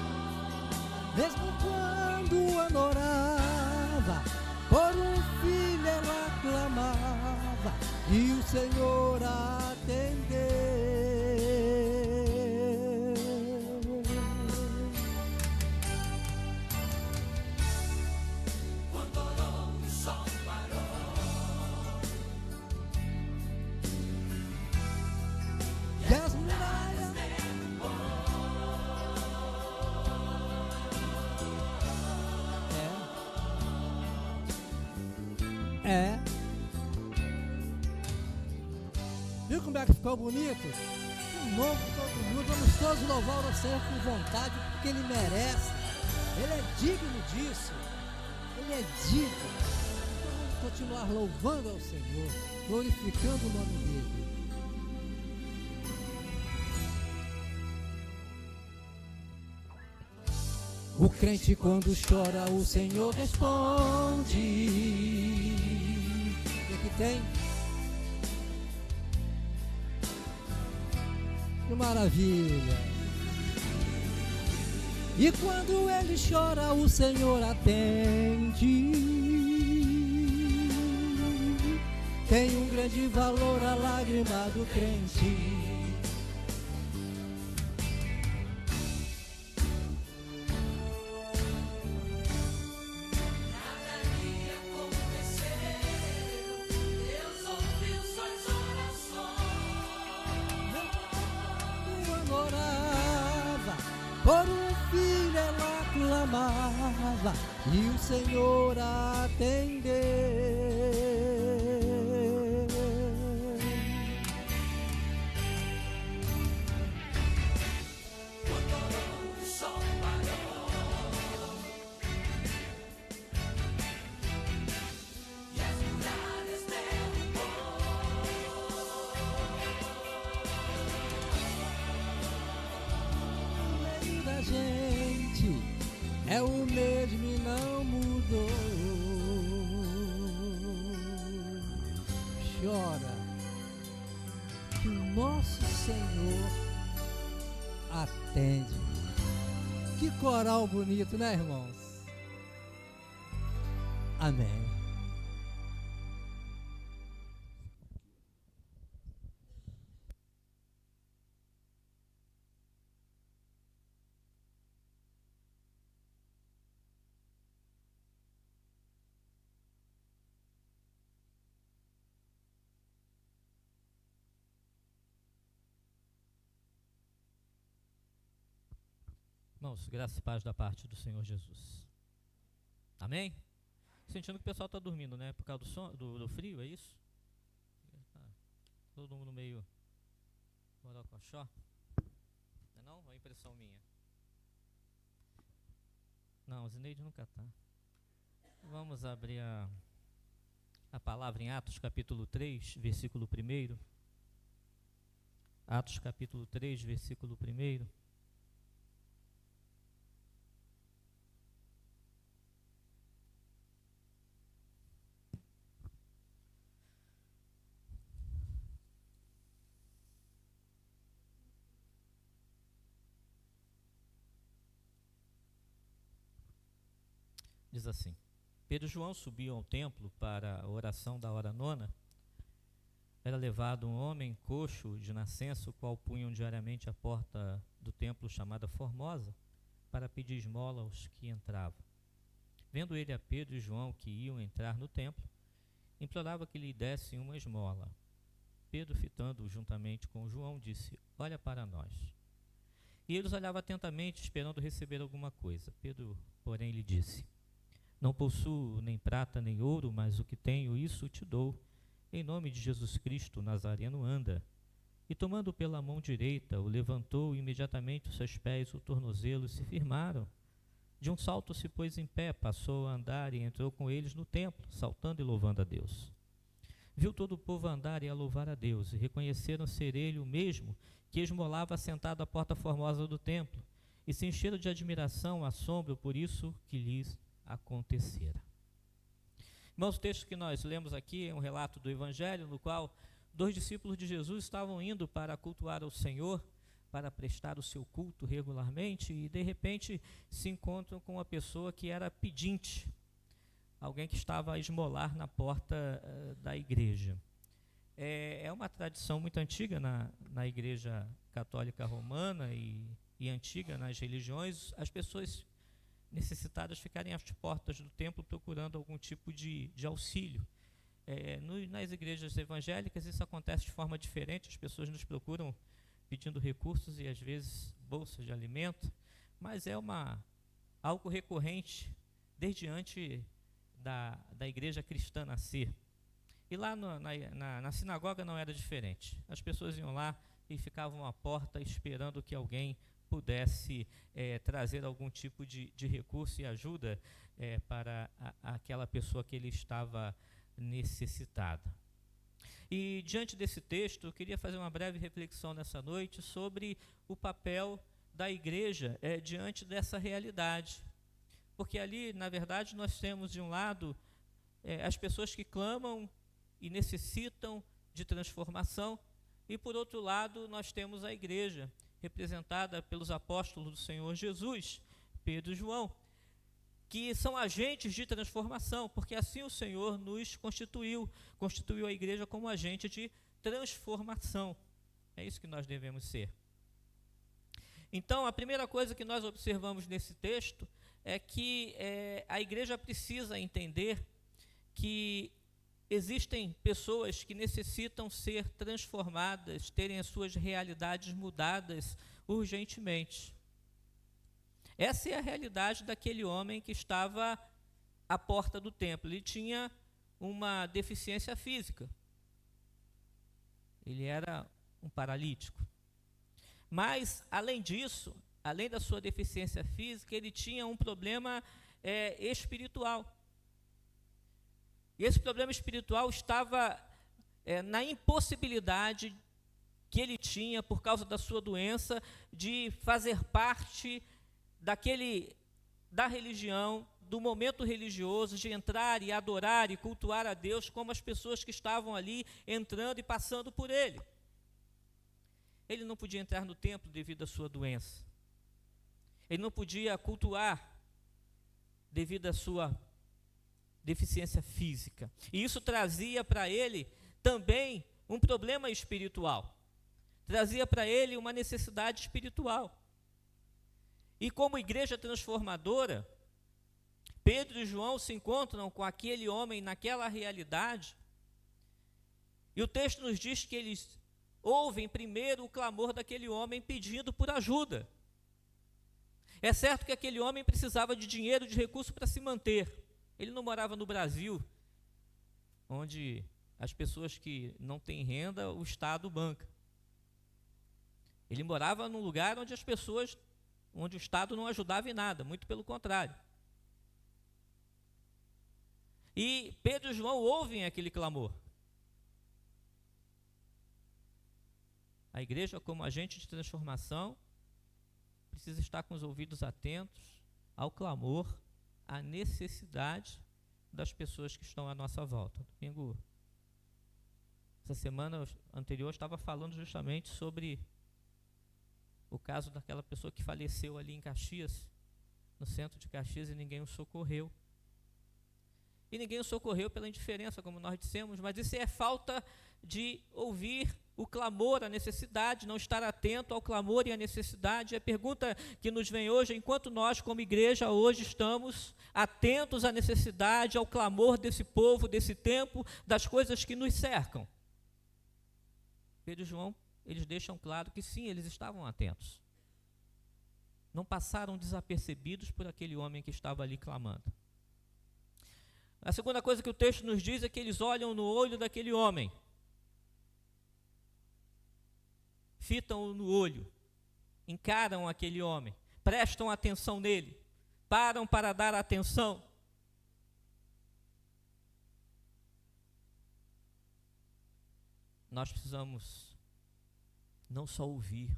mesmo quando adorava, por um filho ela clamava, e o Senhor atendeu. E as muralhas viu como é que ficou bonito? De novo todo mundo, vamos todos louvar o Senhor com vontade, porque Ele merece, Ele é digno disso, Ele é digno. Então vamos continuar louvando ao Senhor, glorificando o nome dEle. O crente quando chora, o Senhor responde. O que tem? Que maravilha! E quando ele chora, o Senhor atende. Tem um grande valor a lágrima do crente. Por um filho ela clamava, e o Senhor atendeu. Quando o sol parou e as muralhas derrubou, da gente é o mesmo e não mudou. Chora que o nosso Senhor atende. Que coral bonito, né, irmãos? Amém. Irmãos, graça e paz da parte do Senhor Jesus. Amém? Sentindo que o pessoal está dormindo, né? Por causa do frio, é isso? Todo mundo meio borocochó. Não é não? É uma impressão minha. Não, Zineide nunca está. Vamos abrir a palavra em Atos capítulo 3, versículo 1. Atos capítulo 3, versículo 1. Diz assim: Pedro e João subiam ao templo para a oração da hora nona. era levado um homem coxo de nascença, o qual punham diariamente a porta do templo chamada Formosa, para pedir esmola aos que entravam. Vendo ele a Pedro e João que iam entrar no templo, implorava que lhe dessem uma esmola. Pedro, fitando-o juntamente com João, disse: olha para nós. E eles olhavam atentamente, esperando receber alguma coisa. Pedro, porém, lhe disse: não possuo nem prata nem ouro, mas o que tenho, isso te dou. Em nome de Jesus Cristo, Nazareno, anda. E tomando pela mão direita, o levantou, e imediatamente os seus pés, o tornozelo, se firmaram. De um salto se pôs em pé, passou a andar e entrou com eles no templo, saltando e louvando a Deus. Viu todo o povo andar e a louvar a Deus, e reconheceram ser ele o mesmo que esmolava sentado à porta formosa do templo, e se encheram de admiração, assombro por isso que lhes acontecera. Irmãos, o texto que nós lemos aqui é um relato do Evangelho, no qual 2 discípulos de Jesus estavam indo para cultuar ao Senhor, para prestar o seu culto regularmente, e de repente se encontram com uma pessoa que era pedinte, alguém que estava a esmolar na porta da igreja. É uma tradição muito antiga na Igreja Católica Romana e antiga nas religiões, as pessoas necessitadas ficarem às portas do templo procurando algum tipo de auxílio. Nas igrejas evangélicas isso acontece de forma diferente, as pessoas nos procuram pedindo recursos e às vezes bolsas de alimento, mas é algo recorrente desde antes da igreja cristã nascer. E lá na sinagoga não era diferente. As pessoas iam lá e ficavam à porta esperando que alguém pudesse trazer algum tipo de recurso e ajuda para aquela pessoa que ele estava necessitada. E diante desse texto, eu queria fazer uma breve reflexão nessa noite sobre o papel da igreja diante dessa realidade. Porque ali, na verdade, nós temos de um lado as pessoas que clamam e necessitam de transformação, e por outro lado nós temos a igreja, representada pelos apóstolos do Senhor Jesus, Pedro e João, que são agentes de transformação, porque assim o Senhor nos constituiu a igreja como agente de transformação. É isso que nós devemos ser. Então, a primeira coisa que nós observamos nesse texto é que a igreja precisa entender que existem pessoas que necessitam ser transformadas, terem as suas realidades mudadas urgentemente. Essa é a realidade daquele homem que estava à porta do templo. Ele tinha uma deficiência física. Ele era um paralítico. Mas, além disso, além da sua deficiência física, ele tinha um problema espiritual. E esse problema espiritual estava na impossibilidade que ele tinha, por causa da sua doença, de fazer parte da religião, do momento religioso, de entrar e adorar e cultuar a Deus como as pessoas que estavam ali entrando e passando por ele. Ele não podia entrar no templo devido à sua doença. Ele não podia cultuar devido à sua deficiência física. E isso trazia para ele também um problema espiritual. Trazia para ele uma necessidade espiritual. E como igreja transformadora, Pedro e João se encontram com aquele homem naquela realidade, e o texto nos diz que eles ouvem primeiro o clamor daquele homem pedindo por ajuda. É certo que aquele homem precisava de dinheiro, de recurso para se manter. Ele não morava no Brasil, onde as pessoas que não têm renda, o Estado banca. Ele morava num lugar onde onde o Estado não ajudava em nada, muito pelo contrário. E Pedro e João ouvem aquele clamor. A igreja, como agente de transformação, precisa estar com os ouvidos atentos ao clamor, à necessidade das pessoas que estão à nossa volta. Essa semana anterior, eu estava falando justamente sobre o caso daquela pessoa que faleceu ali em Caxias, no centro de Caxias, e ninguém o socorreu. E ninguém o socorreu pela indiferença, como nós dissemos, mas isso é falta de ouvir o clamor, a necessidade, não estar atento ao clamor e à necessidade. A pergunta que nos vem hoje é: enquanto nós, como igreja, hoje estamos atentos à necessidade, ao clamor desse povo, desse tempo, das coisas que nos cercam? Pedro e João, eles deixam claro que sim, eles estavam atentos. Não passaram desapercebidos por aquele homem que estava ali clamando. A segunda coisa que o texto nos diz é que eles olham no olho daquele homem. Fitam-o no olho, encaram aquele homem, prestam atenção nele, param para dar atenção. Nós precisamos não só ouvir,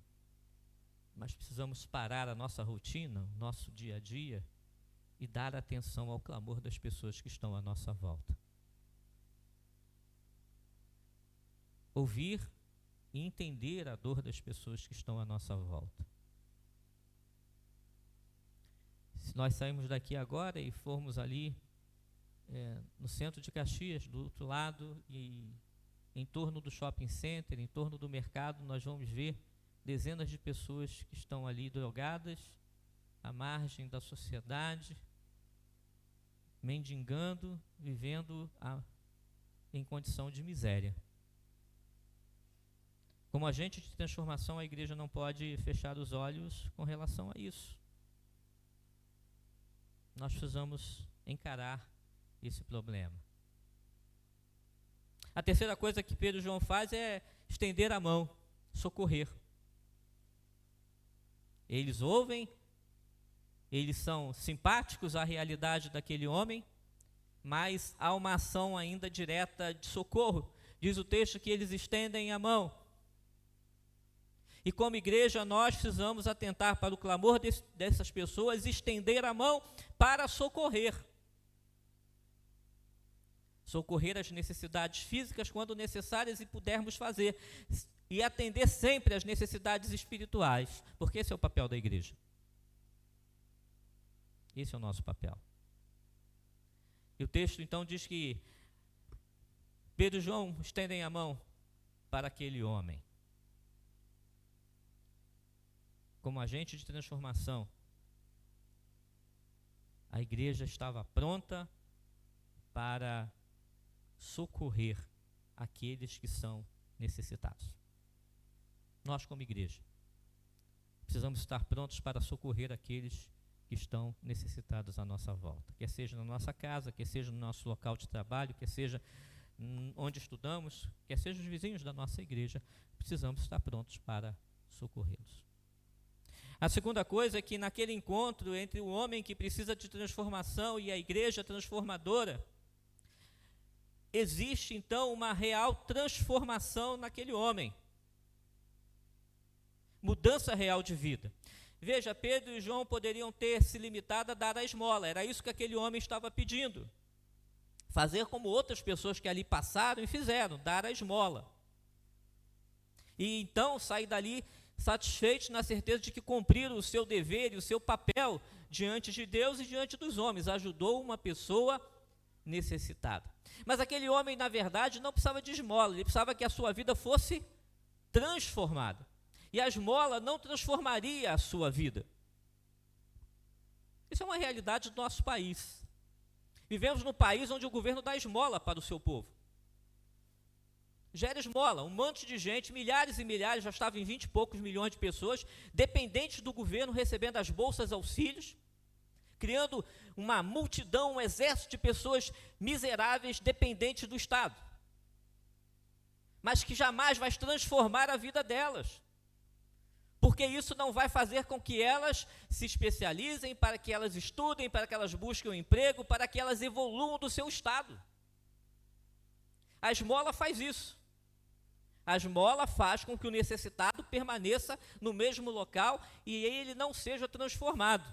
mas precisamos parar a nossa rotina, o nosso dia a dia, e dar atenção ao clamor das pessoas que estão à nossa volta. Ouvir e entender a dor das pessoas que estão à nossa volta. Se nós sairmos daqui agora e formos ali no centro de Caxias, do outro lado, e em torno do shopping center, em torno do mercado, nós vamos ver dezenas de pessoas que estão ali drogadas, à margem da sociedade, mendigando, vivendo em condição de miséria. Como agente de transformação, a igreja não pode fechar os olhos com relação a isso. Nós precisamos encarar esse problema. A terceira coisa que Pedro e João faz é estender a mão, socorrer. Eles ouvem, eles são simpáticos à realidade daquele homem, mas há uma ação ainda direta de socorro. Diz o texto que eles estendem a mão. E como igreja, nós precisamos atentar para o clamor dessas pessoas, estender a mão para socorrer. Socorrer as necessidades físicas quando necessárias e pudermos fazer. E atender sempre às necessidades espirituais, porque esse é o papel da igreja. Esse é o nosso papel. E o texto então diz que Pedro e João estendem a mão para aquele homem. Como agente de transformação, a igreja estava pronta para socorrer aqueles que são necessitados. Nós, como igreja, precisamos estar prontos para socorrer aqueles que estão necessitados à nossa volta, quer seja na nossa casa, quer seja no nosso local de trabalho, quer seja onde estudamos, quer seja os vizinhos da nossa igreja, precisamos estar prontos para socorrê-los. A segunda coisa é que naquele encontro entre o homem que precisa de transformação e a igreja transformadora, existe então uma real transformação naquele homem. Mudança real de vida. Veja, Pedro e João poderiam ter se limitado a dar a esmola, era isso que aquele homem estava pedindo. Fazer como outras pessoas que ali passaram e fizeram, dar a esmola. E então sair dali satisfeitos na certeza de que cumpriram o seu dever e o seu papel diante de Deus e diante dos homens. Ajudou uma pessoa necessitada. Mas aquele homem, na verdade, não precisava de esmola, ele precisava que a sua vida fosse transformada. E a esmola não transformaria a sua vida. Isso é uma realidade do nosso país. Vivemos num país onde o governo dá esmola para o seu povo. Gera esmola, um monte de gente, milhares e milhares, já estavam em 20 e poucos milhões de pessoas, dependentes do governo, recebendo as bolsas, auxílios, criando uma multidão, um exército de pessoas miseráveis, dependentes do Estado, mas que jamais vai transformar a vida delas, porque isso não vai fazer com que elas se especializem, para que elas estudem, para que elas busquem um emprego, para que elas evoluam do seu estado. A esmola faz isso. A esmola faz com que o necessitado permaneça no mesmo local e ele não seja transformado.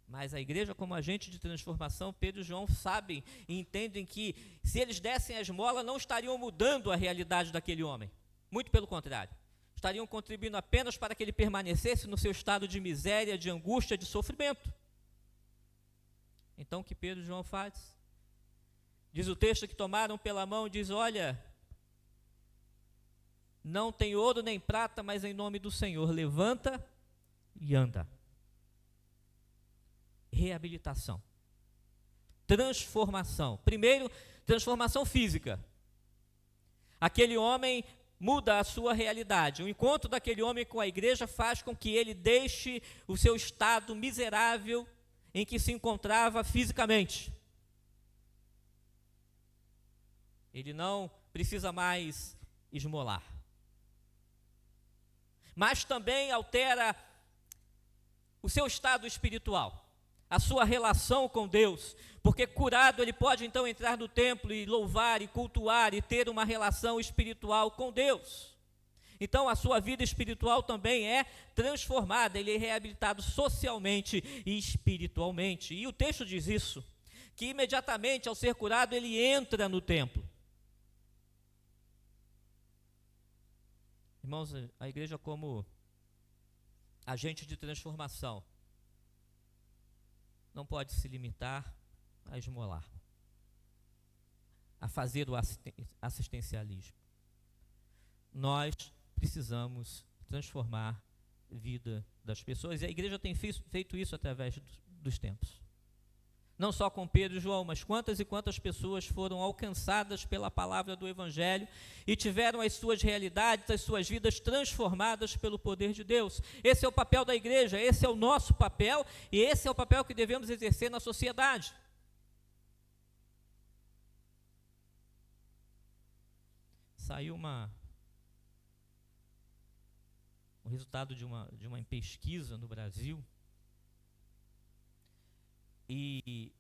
Mas a igreja, como agente de transformação, Pedro e João sabem e entendem que se eles dessem a esmola, não estariam mudando a realidade daquele homem. Muito pelo contrário. Estariam contribuindo apenas para que ele permanecesse no seu estado de miséria, de angústia, de sofrimento. Então o que Pedro e João faz? Diz o texto que tomaram pela mão, diz: olha, não tem ouro nem prata, mas em nome do Senhor, levanta e anda. Reabilitação. Transformação. Primeiro, transformação física. Aquele homem muda a sua realidade. O encontro daquele homem com a igreja faz com que ele deixe o seu estado miserável em que se encontrava fisicamente. Ele não precisa mais esmolar. Mas também altera o seu estado espiritual, a sua relação com Deus, porque curado ele pode então entrar no templo e louvar e cultuar e ter uma relação espiritual com Deus. Então a sua vida espiritual também é transformada, ele é reabilitado socialmente e espiritualmente. E o texto diz isso, que imediatamente ao ser curado ele entra no templo. Irmãos, a igreja como agente de transformação não pode se limitar a esmolar, a fazer o assistencialismo. Nós precisamos transformar a vida das pessoas, e a igreja tem feito isso através dos tempos. Não só com Pedro e João, mas quantas e quantas pessoas foram alcançadas pela palavra do Evangelho e tiveram as suas realidades, as suas vidas transformadas pelo poder de Deus. Esse é o papel da igreja, esse é o nosso papel e esse é o papel que devemos exercer na sociedade. Saiu o resultado de uma pesquisa no Brasil. E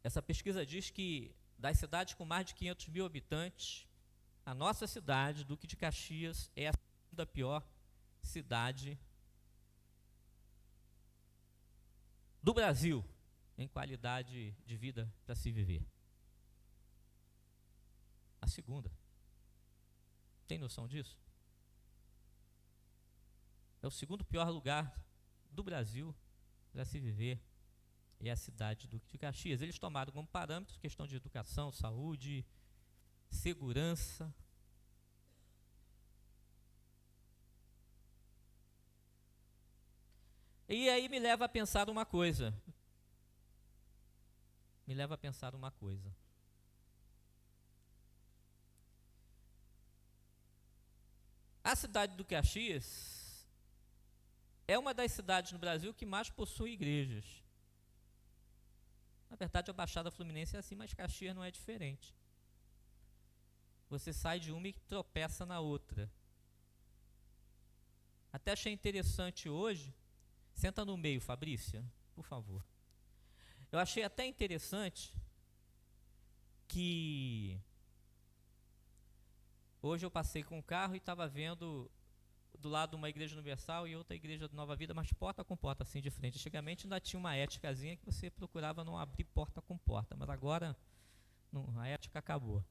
essa pesquisa diz que das cidades com mais de 500 mil habitantes, a nossa cidade, Duque de Caxias, é a segunda pior cidade do Brasil em qualidade de vida para se viver. A segunda. Tem noção disso? É o segundo pior lugar do Brasil para se viver. É a cidade do Duque de Caxias. Eles tomaram como parâmetro questão de educação, saúde, segurança. E aí me leva a pensar uma coisa. A cidade do Caxias é uma das cidades no Brasil que mais possui igrejas. Na verdade, a Baixada Fluminense é assim, mas Caxias não é diferente. Você sai de uma e tropeça na outra. Até achei interessante hoje, senta no meio, Fabrícia, por favor. Eu achei até interessante que hoje eu passei com o carro e estava vendo do lado uma igreja universal e outra igreja de Nova Vida, mas porta com porta, assim, de frente. Antigamente ainda tinha uma éticazinha que você procurava não abrir porta com porta, mas agora a ética acabou.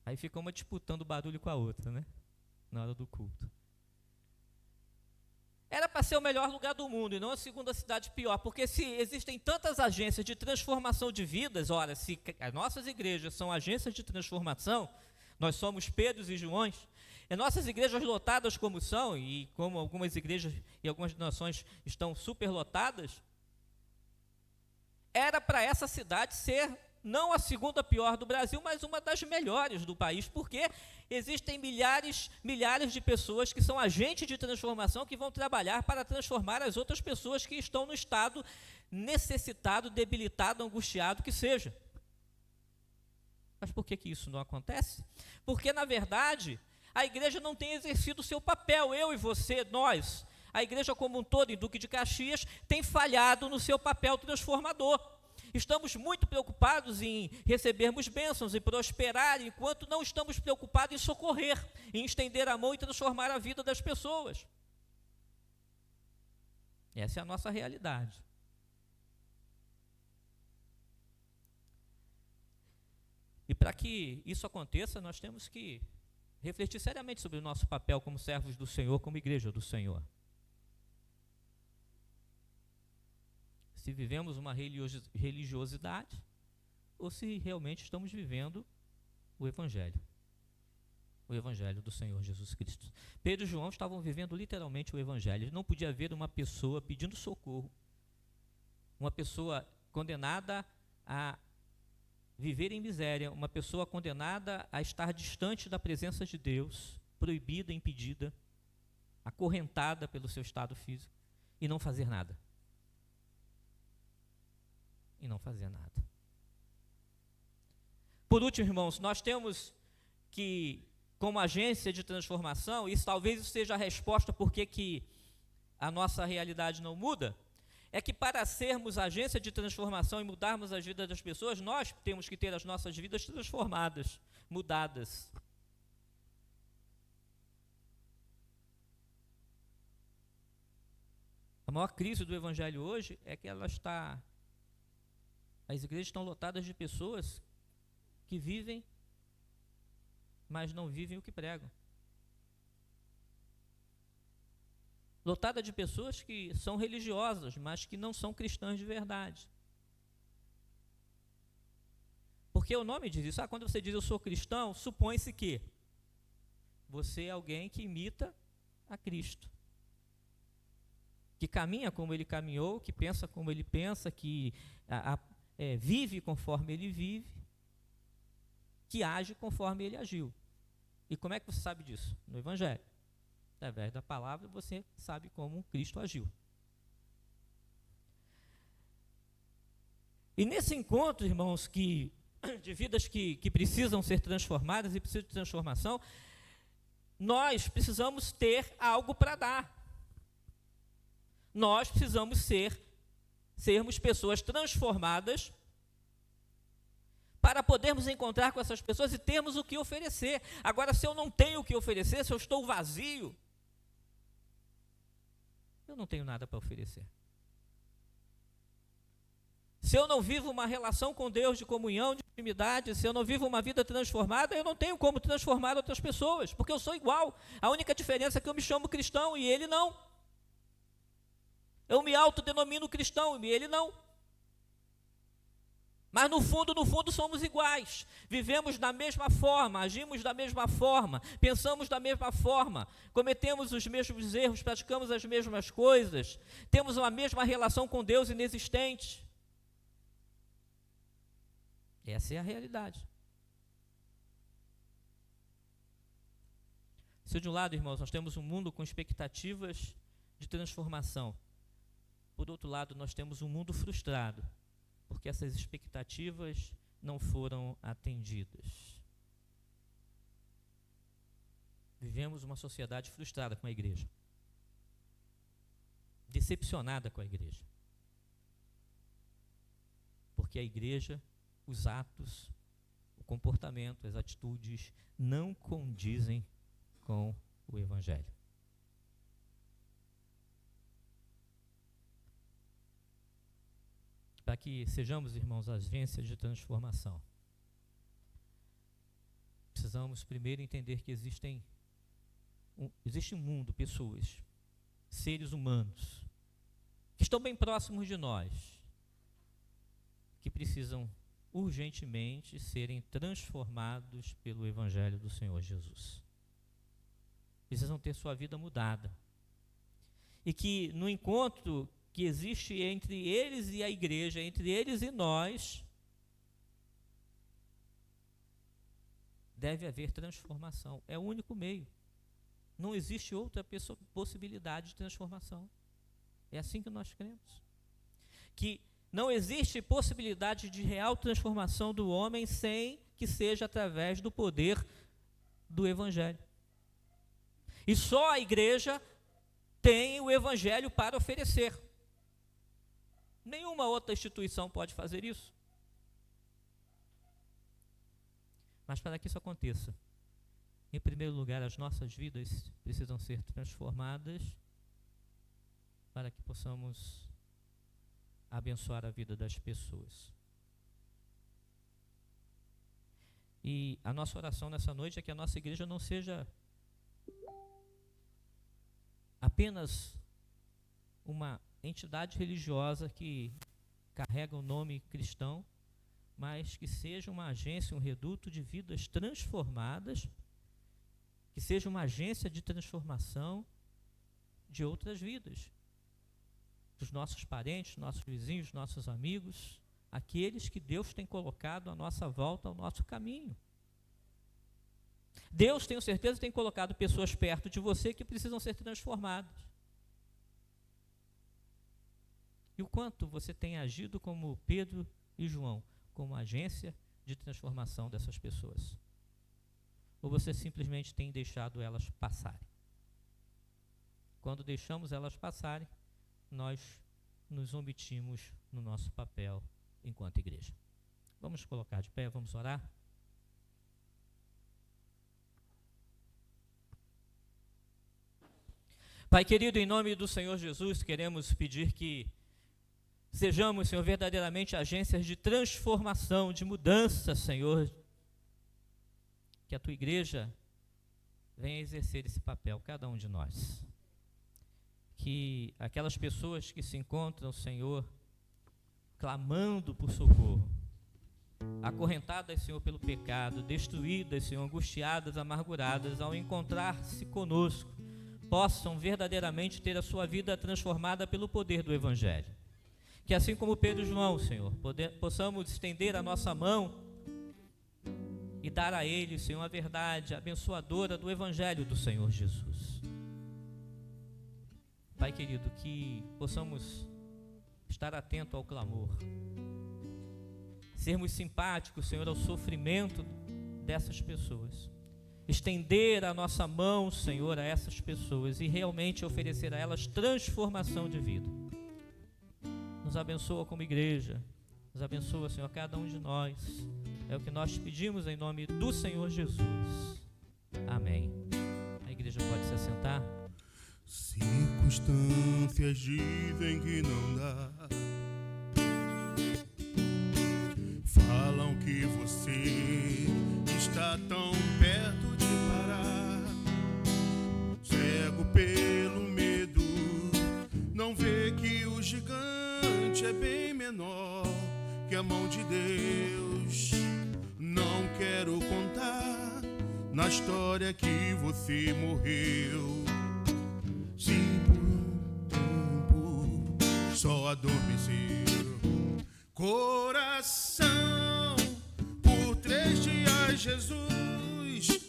Aí fica uma disputando o barulho com a outra, né? Na hora do culto. Era para ser o melhor lugar do mundo e não a segunda cidade pior, porque se existem tantas agências de transformação de vidas, ora, se as nossas igrejas são agências de transformação, nós somos Pedros e Joões, e nossas igrejas lotadas como são, e como algumas igrejas e algumas nações estão superlotadas, era para essa cidade ser não a segunda pior do Brasil, mas uma das melhores do país, porque existem milhares de pessoas que são agentes de transformação que vão trabalhar para transformar as outras pessoas que estão no estado necessitado, debilitado, angustiado que seja. Mas por que isso não acontece? Porque, na verdade, a igreja não tem exercido o seu papel. Eu e você, nós, a igreja como um todo em Duque de Caxias, tem falhado no seu papel transformador. Estamos muito preocupados em recebermos bênçãos e prosperar, enquanto não estamos preocupados em socorrer, em estender a mão e transformar a vida das pessoas. Essa é a nossa realidade. E para que isso aconteça, nós temos que refletir seriamente sobre o nosso papel como servos do Senhor, como igreja do Senhor. se vivemos uma religiosidade ou se realmente estamos vivendo o Evangelho do Senhor Jesus Cristo. Pedro e João estavam vivendo literalmente o Evangelho. Não podia haver uma pessoa pedindo socorro, uma pessoa condenada a viver em miséria, uma pessoa condenada a estar distante da presença de Deus, proibida, impedida, acorrentada pelo seu estado físico, e não fazer nada. Por último, irmãos, nós temos que, como agência de transformação, isso talvez seja a resposta por que a nossa realidade não muda, é que para sermos agência de transformação e mudarmos as vidas das pessoas, nós temos que ter as nossas vidas transformadas, mudadas. A maior crise do Evangelho hoje é que as igrejas estão lotadas de pessoas que vivem, mas não vivem o que pregam. Lotada de pessoas que são religiosas, mas que não são cristãs de verdade. Porque o nome diz isso. Quando você diz eu sou cristão, supõe-se que você é alguém que imita a Cristo, que caminha como ele caminhou, que pensa como ele pensa, que vive conforme ele vive, que age conforme ele agiu. E como é que você sabe disso? No Evangelho. Através da palavra você sabe como Cristo agiu. E nesse encontro, irmãos, de vidas que precisam ser transformadas e precisam de transformação, nós precisamos ter algo para dar. Nós precisamos sermos pessoas transformadas para podermos encontrar com essas pessoas e termos o que oferecer. Agora, se eu não tenho o que oferecer, se eu estou vazio, eu não tenho nada para oferecer. Se eu não vivo uma relação com Deus de comunhão, de intimidade, se eu não vivo uma vida transformada, eu não tenho como transformar outras pessoas, porque eu sou igual. A única diferença é que eu me chamo cristão e ele não. Eu me autodenomino cristão e ele não. Mas no fundo somos iguais. Vivemos da mesma forma, agimos da mesma forma, pensamos da mesma forma, cometemos os mesmos erros, praticamos as mesmas coisas, temos a mesma relação com Deus inexistente. Essa é a realidade. Se de um lado, irmãos, nós temos um mundo com expectativas de transformação, por outro lado, nós temos um mundo frustrado, porque essas expectativas não foram atendidas. Vivemos uma sociedade frustrada com a igreja, decepcionada com a igreja, porque a igreja, os atos, o comportamento, as atitudes não condizem com o Evangelho. Para que sejamos, irmãos, agências de transformação, precisamos primeiro entender que existe um mundo, pessoas, seres humanos, que estão bem próximos de nós, que precisam urgentemente serem transformados pelo Evangelho do Senhor Jesus. Precisam ter sua vida mudada. E que no encontro que existe entre eles e a igreja, entre eles e nós, deve haver transformação. É o único meio. Não existe outra possibilidade de transformação. É assim que nós cremos. Que não existe possibilidade de real transformação do homem sem que seja através do poder do Evangelho. E só a igreja tem o Evangelho para oferecer. Nenhuma outra instituição pode fazer isso. Mas para que isso aconteça, em primeiro lugar, as nossas vidas precisam ser transformadas para que possamos abençoar a vida das pessoas. E a nossa oração nessa noite é que a nossa igreja não seja apenas uma entidade religiosa que carrega o nome cristão, mas que seja uma agência, um reduto de vidas transformadas, que seja uma agência de transformação de outras vidas, dos nossos parentes, nossos vizinhos, nossos amigos, aqueles que Deus tem colocado à nossa volta, ao nosso caminho. Deus, tenho certeza, tem colocado pessoas perto de você que precisam ser transformadas. E o quanto você tem agido como Pedro e João, como agência de transformação dessas pessoas? Ou você simplesmente tem deixado elas passarem? Quando deixamos elas passarem, nós nos omitimos no nosso papel enquanto igreja. Vamos colocar de pé, vamos orar? Pai querido, em nome do Senhor Jesus, queremos pedir que sejamos, Senhor, verdadeiramente agências de transformação, de mudança, Senhor. Que a Tua igreja venha exercer esse papel, cada um de nós. Que aquelas pessoas que se encontram, Senhor, clamando por socorro, acorrentadas, Senhor, pelo pecado, destruídas, Senhor, angustiadas, amarguradas, ao encontrar-se conosco, possam verdadeiramente ter a sua vida transformada pelo poder do Evangelho. Que assim como Pedro e João, Senhor, possamos estender a nossa mão e dar a eles, Senhor, a verdade abençoadora do Evangelho do Senhor Jesus. Pai querido, que possamos estar atento ao clamor, sermos simpáticos, Senhor, ao sofrimento dessas pessoas, estender a nossa mão, Senhor, a essas pessoas e realmente oferecer a elas transformação de vida. Nos abençoa como igreja, nos abençoa, Senhor, cada um de nós. É o que nós te pedimos em nome do Senhor Jesus. Amém. A igreja pode se assentar. Circunstâncias dizem que não dá, falam que você está tão perto de parar, cego pelo medo, não vê que o gigante é bem menor que a mão de Deus. Não quero contar na história que você morreu, sim, por um tempo só adormeceu. Coração, por 3 dias Jesus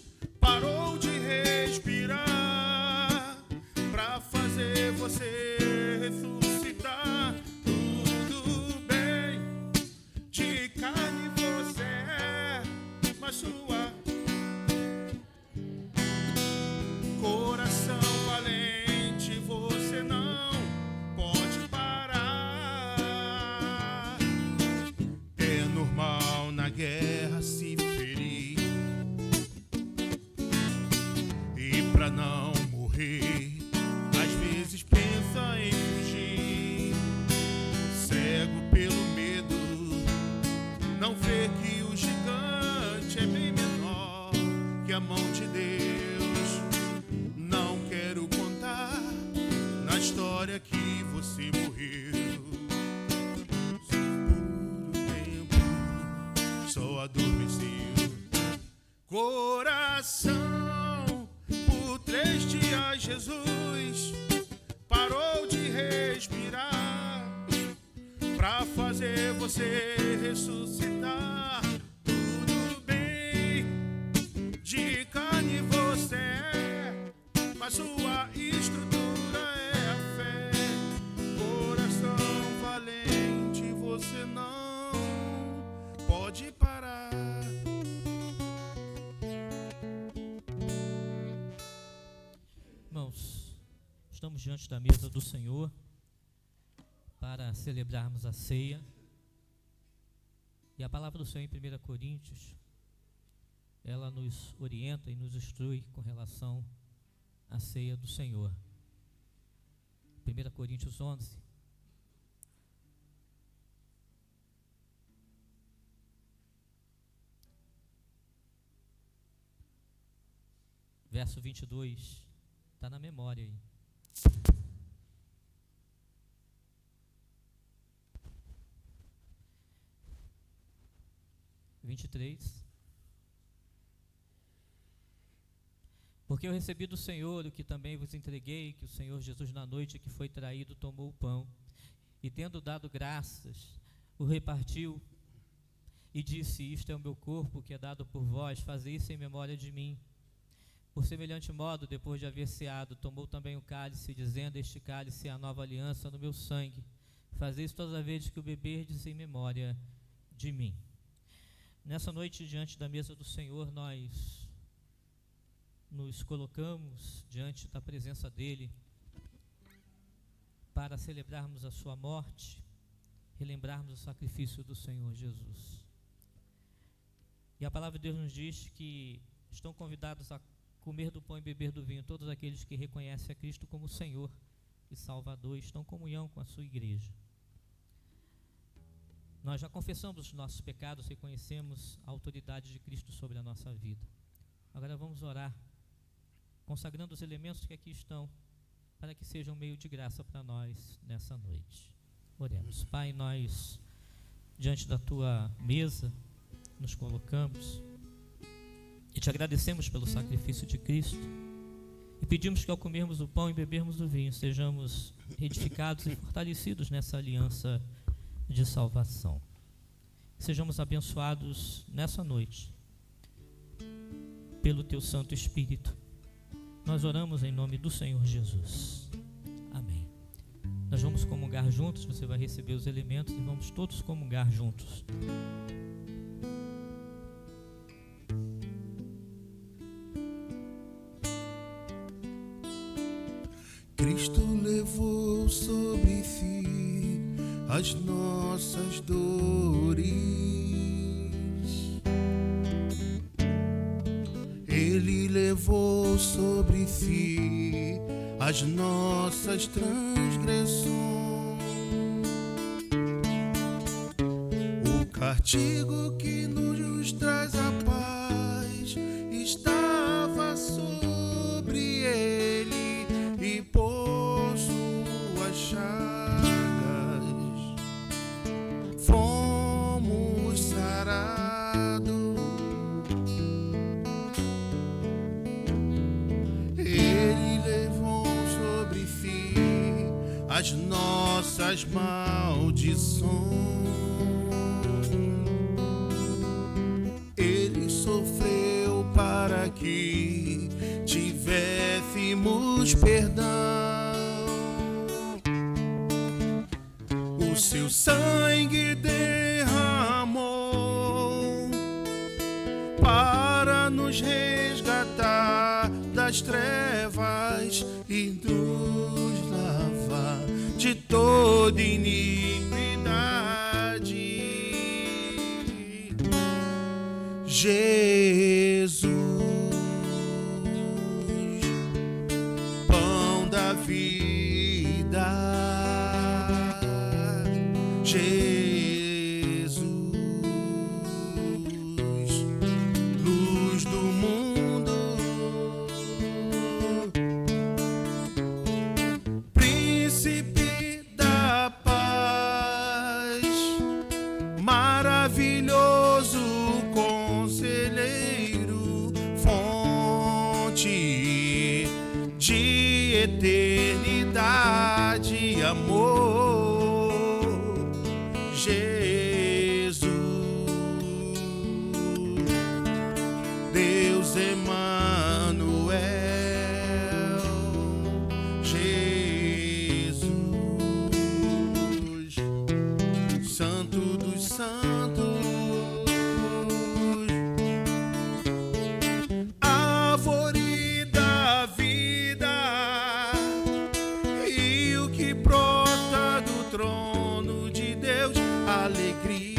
parou de respirar pra fazer você ressuscitar. Tudo bem, de carne você é, mas sua coração valente você não pode parar. É normal na guerra se ferir, e pra não morrer às vezes pensa em fugir. Cego pelo medo, não vê que o gigante é bem menor que a mão de Deus. Não quero contar na história que você morreu, por um tempo só adormeceu. Coração, por 3 dias Jesus parou de respirar pra fazer você ressuscitar. Tudo bem, de carne você é, mas sua estrutura é a fé. Coração valente você não pode parar. Irmãos, estamos diante da mesa do Senhor para celebrarmos a ceia. E a palavra do Senhor em 1 Coríntios, ela nos orienta e nos instrui com relação à ceia do Senhor. 1 Coríntios 11. Verso 22. Está na memória aí. 23. Porque eu recebi do Senhor o que também vos entreguei, que o Senhor Jesus, na noite que foi traído, tomou o pão, e tendo dado graças, o repartiu, e disse: isto é o meu corpo, que é dado por vós, fazei isso em memória de mim. Por semelhante modo, depois de haver ceado, tomou também o cálice, dizendo: este cálice é a nova aliança no meu sangue. Fazei isso todas as vezes que o beberdes em memória de mim. Nessa noite, diante da mesa do Senhor, nós nos colocamos diante da presença dEle para celebrarmos a sua morte, relembrarmos o sacrifício do Senhor Jesus. E a palavra de Deus nos diz que estão convidados a comer do pão e beber do vinho todos aqueles que reconhecem a Cristo como Senhor e Salvador, e estão em comunhão com a sua igreja. Nós já confessamos os nossos pecados, reconhecemos a autoridade de Cristo sobre a nossa vida. Agora vamos orar, consagrando os elementos que aqui estão, para que sejam um meio de graça para nós nessa noite. Oremos. Pai, nós, diante da Tua mesa, nos colocamos e Te agradecemos pelo sacrifício de Cristo, e pedimos que ao comermos o pão e bebermos o vinho, sejamos edificados e fortalecidos nessa aliança de salvação. Sejamos abençoados nessa noite pelo Teu Santo Espírito. Nós oramos em nome do Senhor Jesus. Amém. Nós vamos comungar juntos, você vai receber os elementos e vamos todos comungar juntos. Cristo levou sobre si as nossas dores. Ele levou sobre si as nossas transgressões. O castigo que nos traz a paz estava sobre ele, e por suas chagas fomos sarados. Ele levou sobre si as nossas maldições. Ele sofreu para que tivéssemos perdão. O seu sangue derramou para nos resgatar das trevas e nos lavar de toda iniquidade. Jesus, pão da vida. Jesus, luz do mundo. Príncipe da paz, maravilhoso conselheiro, fonte de eternidade, amor. Jesus, Deus Emanuel, Jesus, Santo dos Santos, árvore da vida, e o que brota do trono de Deus, alegria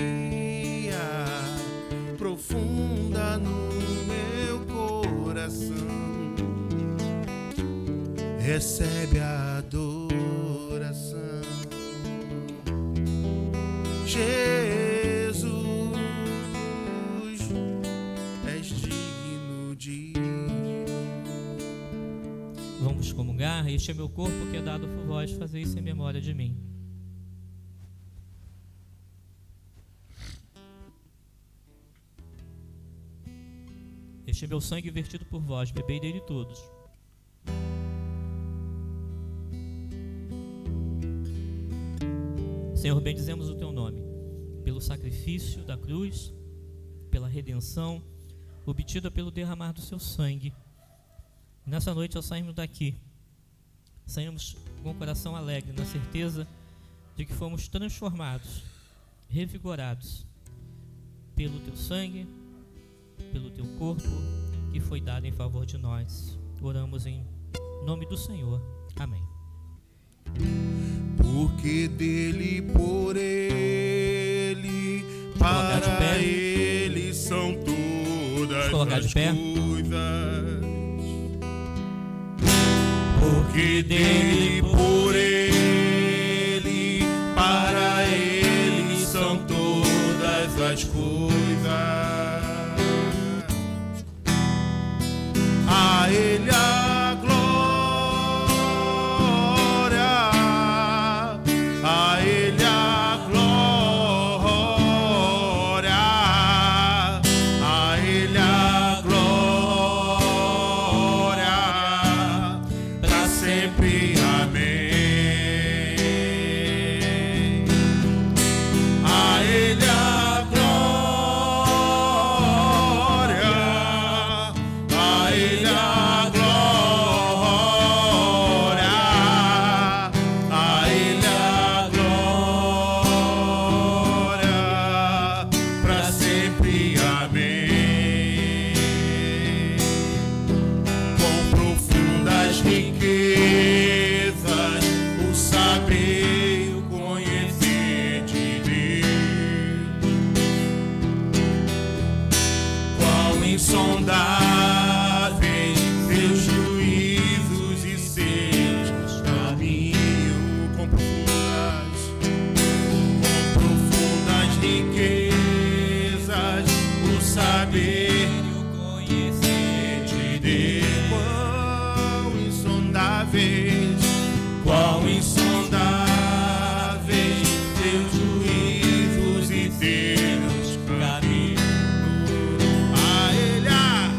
profunda no meu coração. Recebe a adoração. Jesus, és digno de. Vamos comungar. Este é meu corpo que é dado por vós, fazei isso em memória de mim. Este é meu sangue vertido por vós, bebei dele todos. Senhor, bendizemos o teu nome, pelo sacrifício da cruz, pela redenção obtida pelo derramar do seu sangue. Nessa noite, ao sairmos daqui, saímos com o coração alegre, na certeza de que fomos transformados, revigorados pelo teu sangue, pelo teu corpo que foi dado em favor de nós. Oramos em nome do Senhor. Amém. Porque dele, por ele, para ele são todas as coisas. Porque dele, por ele, para ele são todas as coisas. A ele a glória, a ele a glória, a ele a glória, para sempre. Amém. A ele a glória, a ele a glória, a ele a glória, para sempre. Amém. Com profundas riquezas, o saber, o conhecer de Deus, quão insondáveis seus juízos e seus caminhos. Com profundas riquezas, o saber e o conhecer de Deus, quão insondáveis teus juízos e teus caminhos. A ele a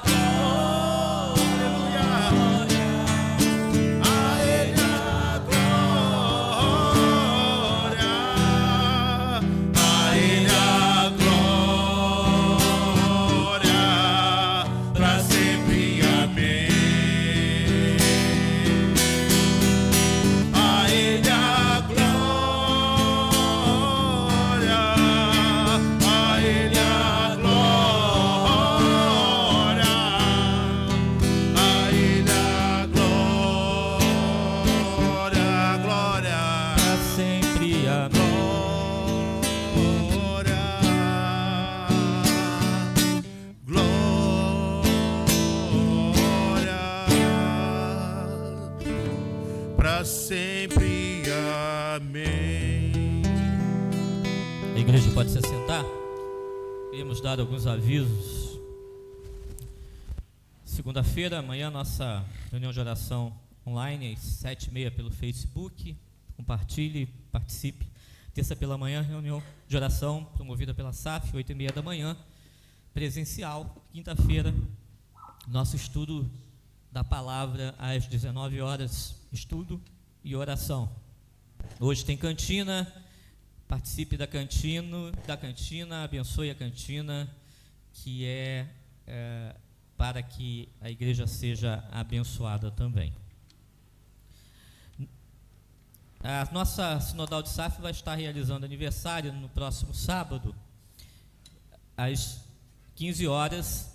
glória, a ele a glória, a ele a glória, para sempre. Amém. A ele a glória, a ele a glória, a ele a glória, glória, Para sempre. Amém. glória, para sempre. Amém. A igreja pode se assentar. Queríamos dar alguns avisos. Segunda-feira, amanhã, nossa reunião de oração online, às 7h30 pelo Facebook. Compartilhe, participe. Terça pela manhã, reunião de oração promovida pela SAF, 8h30 da manhã, presencial. Quinta-feira, nosso estudo da palavra às 19 horas, estudo e oração. Hoje tem cantina, participe da cantina, abençoe a cantina, que é para que a igreja seja abençoada também. A nossa Sinodal de SAF vai estar realizando aniversário no próximo sábado, às 15 horas,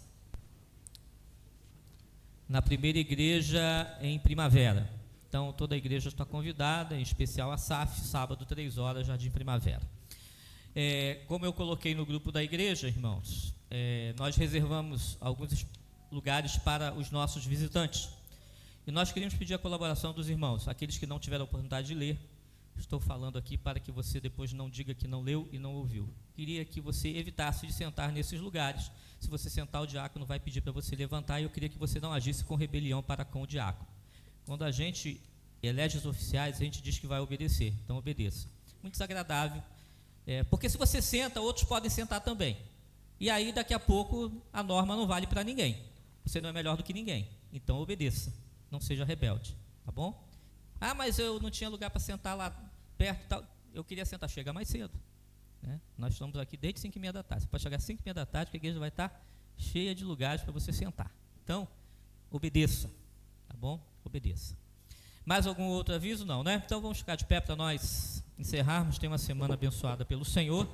na primeira igreja em Primavera. Então, toda a igreja está convidada, em especial a SAF, sábado, 3 horas, Jardim Primavera. Como eu coloquei no grupo da igreja, irmãos, nós reservamos alguns lugares para os nossos visitantes. E nós queríamos pedir a colaboração dos irmãos, aqueles que não tiveram a oportunidade de ler. Estou falando aqui para que você depois não diga que não leu e não ouviu. Queria que você evitasse de sentar nesses lugares. Se você sentar, o diácono vai pedir para você levantar, e eu queria que você não agisse com rebelião para com o diácono. Quando a gente elege os oficiais, a gente diz que vai obedecer, então obedeça. Muito desagradável, porque se você senta, outros podem sentar também. E aí, daqui a pouco, a norma não vale para ninguém. Você não é melhor do que ninguém. Então, obedeça. Não seja rebelde. Tá bom? Ah, mas eu não tinha lugar para sentar lá perto e tal. Eu queria sentar. Chega mais cedo. Né? Nós estamos aqui desde 5h30 da tarde. Você pode chegar às 5h30 da tarde, que a igreja vai estar cheia de lugares para você sentar. Então, obedeça. Tá bom? Obedeça. Mais algum outro aviso? Não, né? Então, vamos ficar de pé para nós encerrarmos. Tem uma semana abençoada pelo Senhor.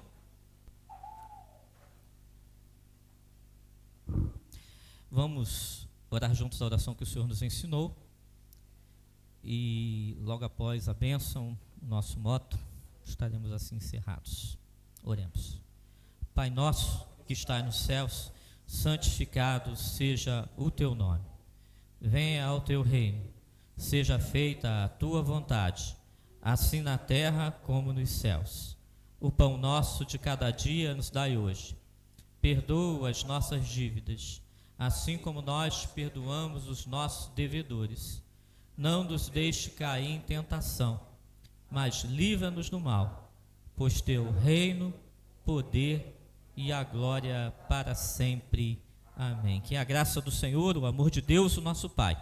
Vamos orar juntos a oração que o Senhor nos ensinou. E logo após a bênção, o nosso moto, estaremos assim encerrados. Oremos. Pai nosso que estás nos céus, santificado seja o teu nome. Venha ao teu reino. Seja feita a tua vontade, assim na terra como nos céus. O pão nosso de cada dia nos dai hoje. Perdoa as nossas dívidas, assim como nós perdoamos os nossos devedores. Não nos deixe cair em tentação, mas livra-nos do mal, pois teu reino, poder e a glória para sempre. Amém. Que a graça do Senhor, o amor de Deus, o nosso Pai,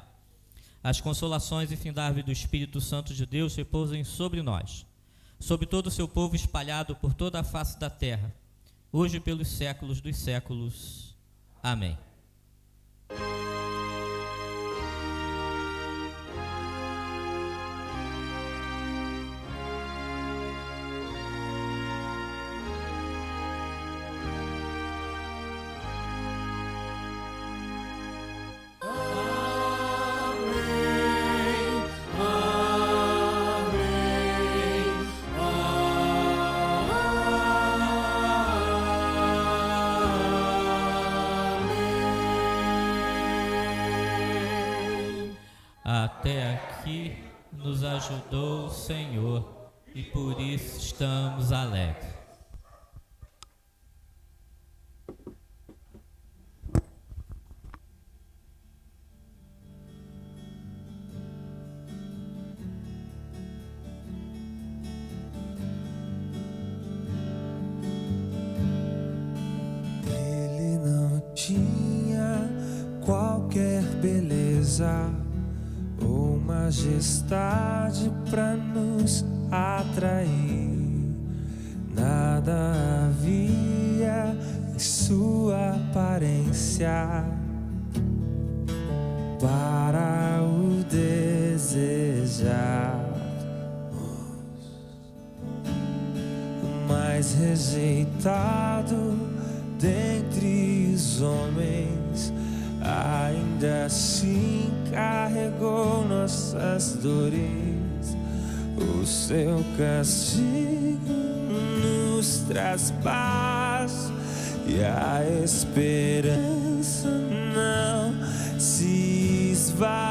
as consolações infindáveis do Espírito Santo de Deus repousem sobre nós, sobre todo o seu povo espalhado por toda a face da terra, hoje e pelos séculos dos séculos. Amém. Até aqui nos ajudou o Senhor e por isso estamos alegres. Ele não tinha qualquer beleza ou majestade para nos atrair. Nada havia em sua aparência para o desejar. O mais rejeitado dentre os homens, ainda assim carregou nossas dores. O seu castigo nos traz paz e a esperança não se esvai.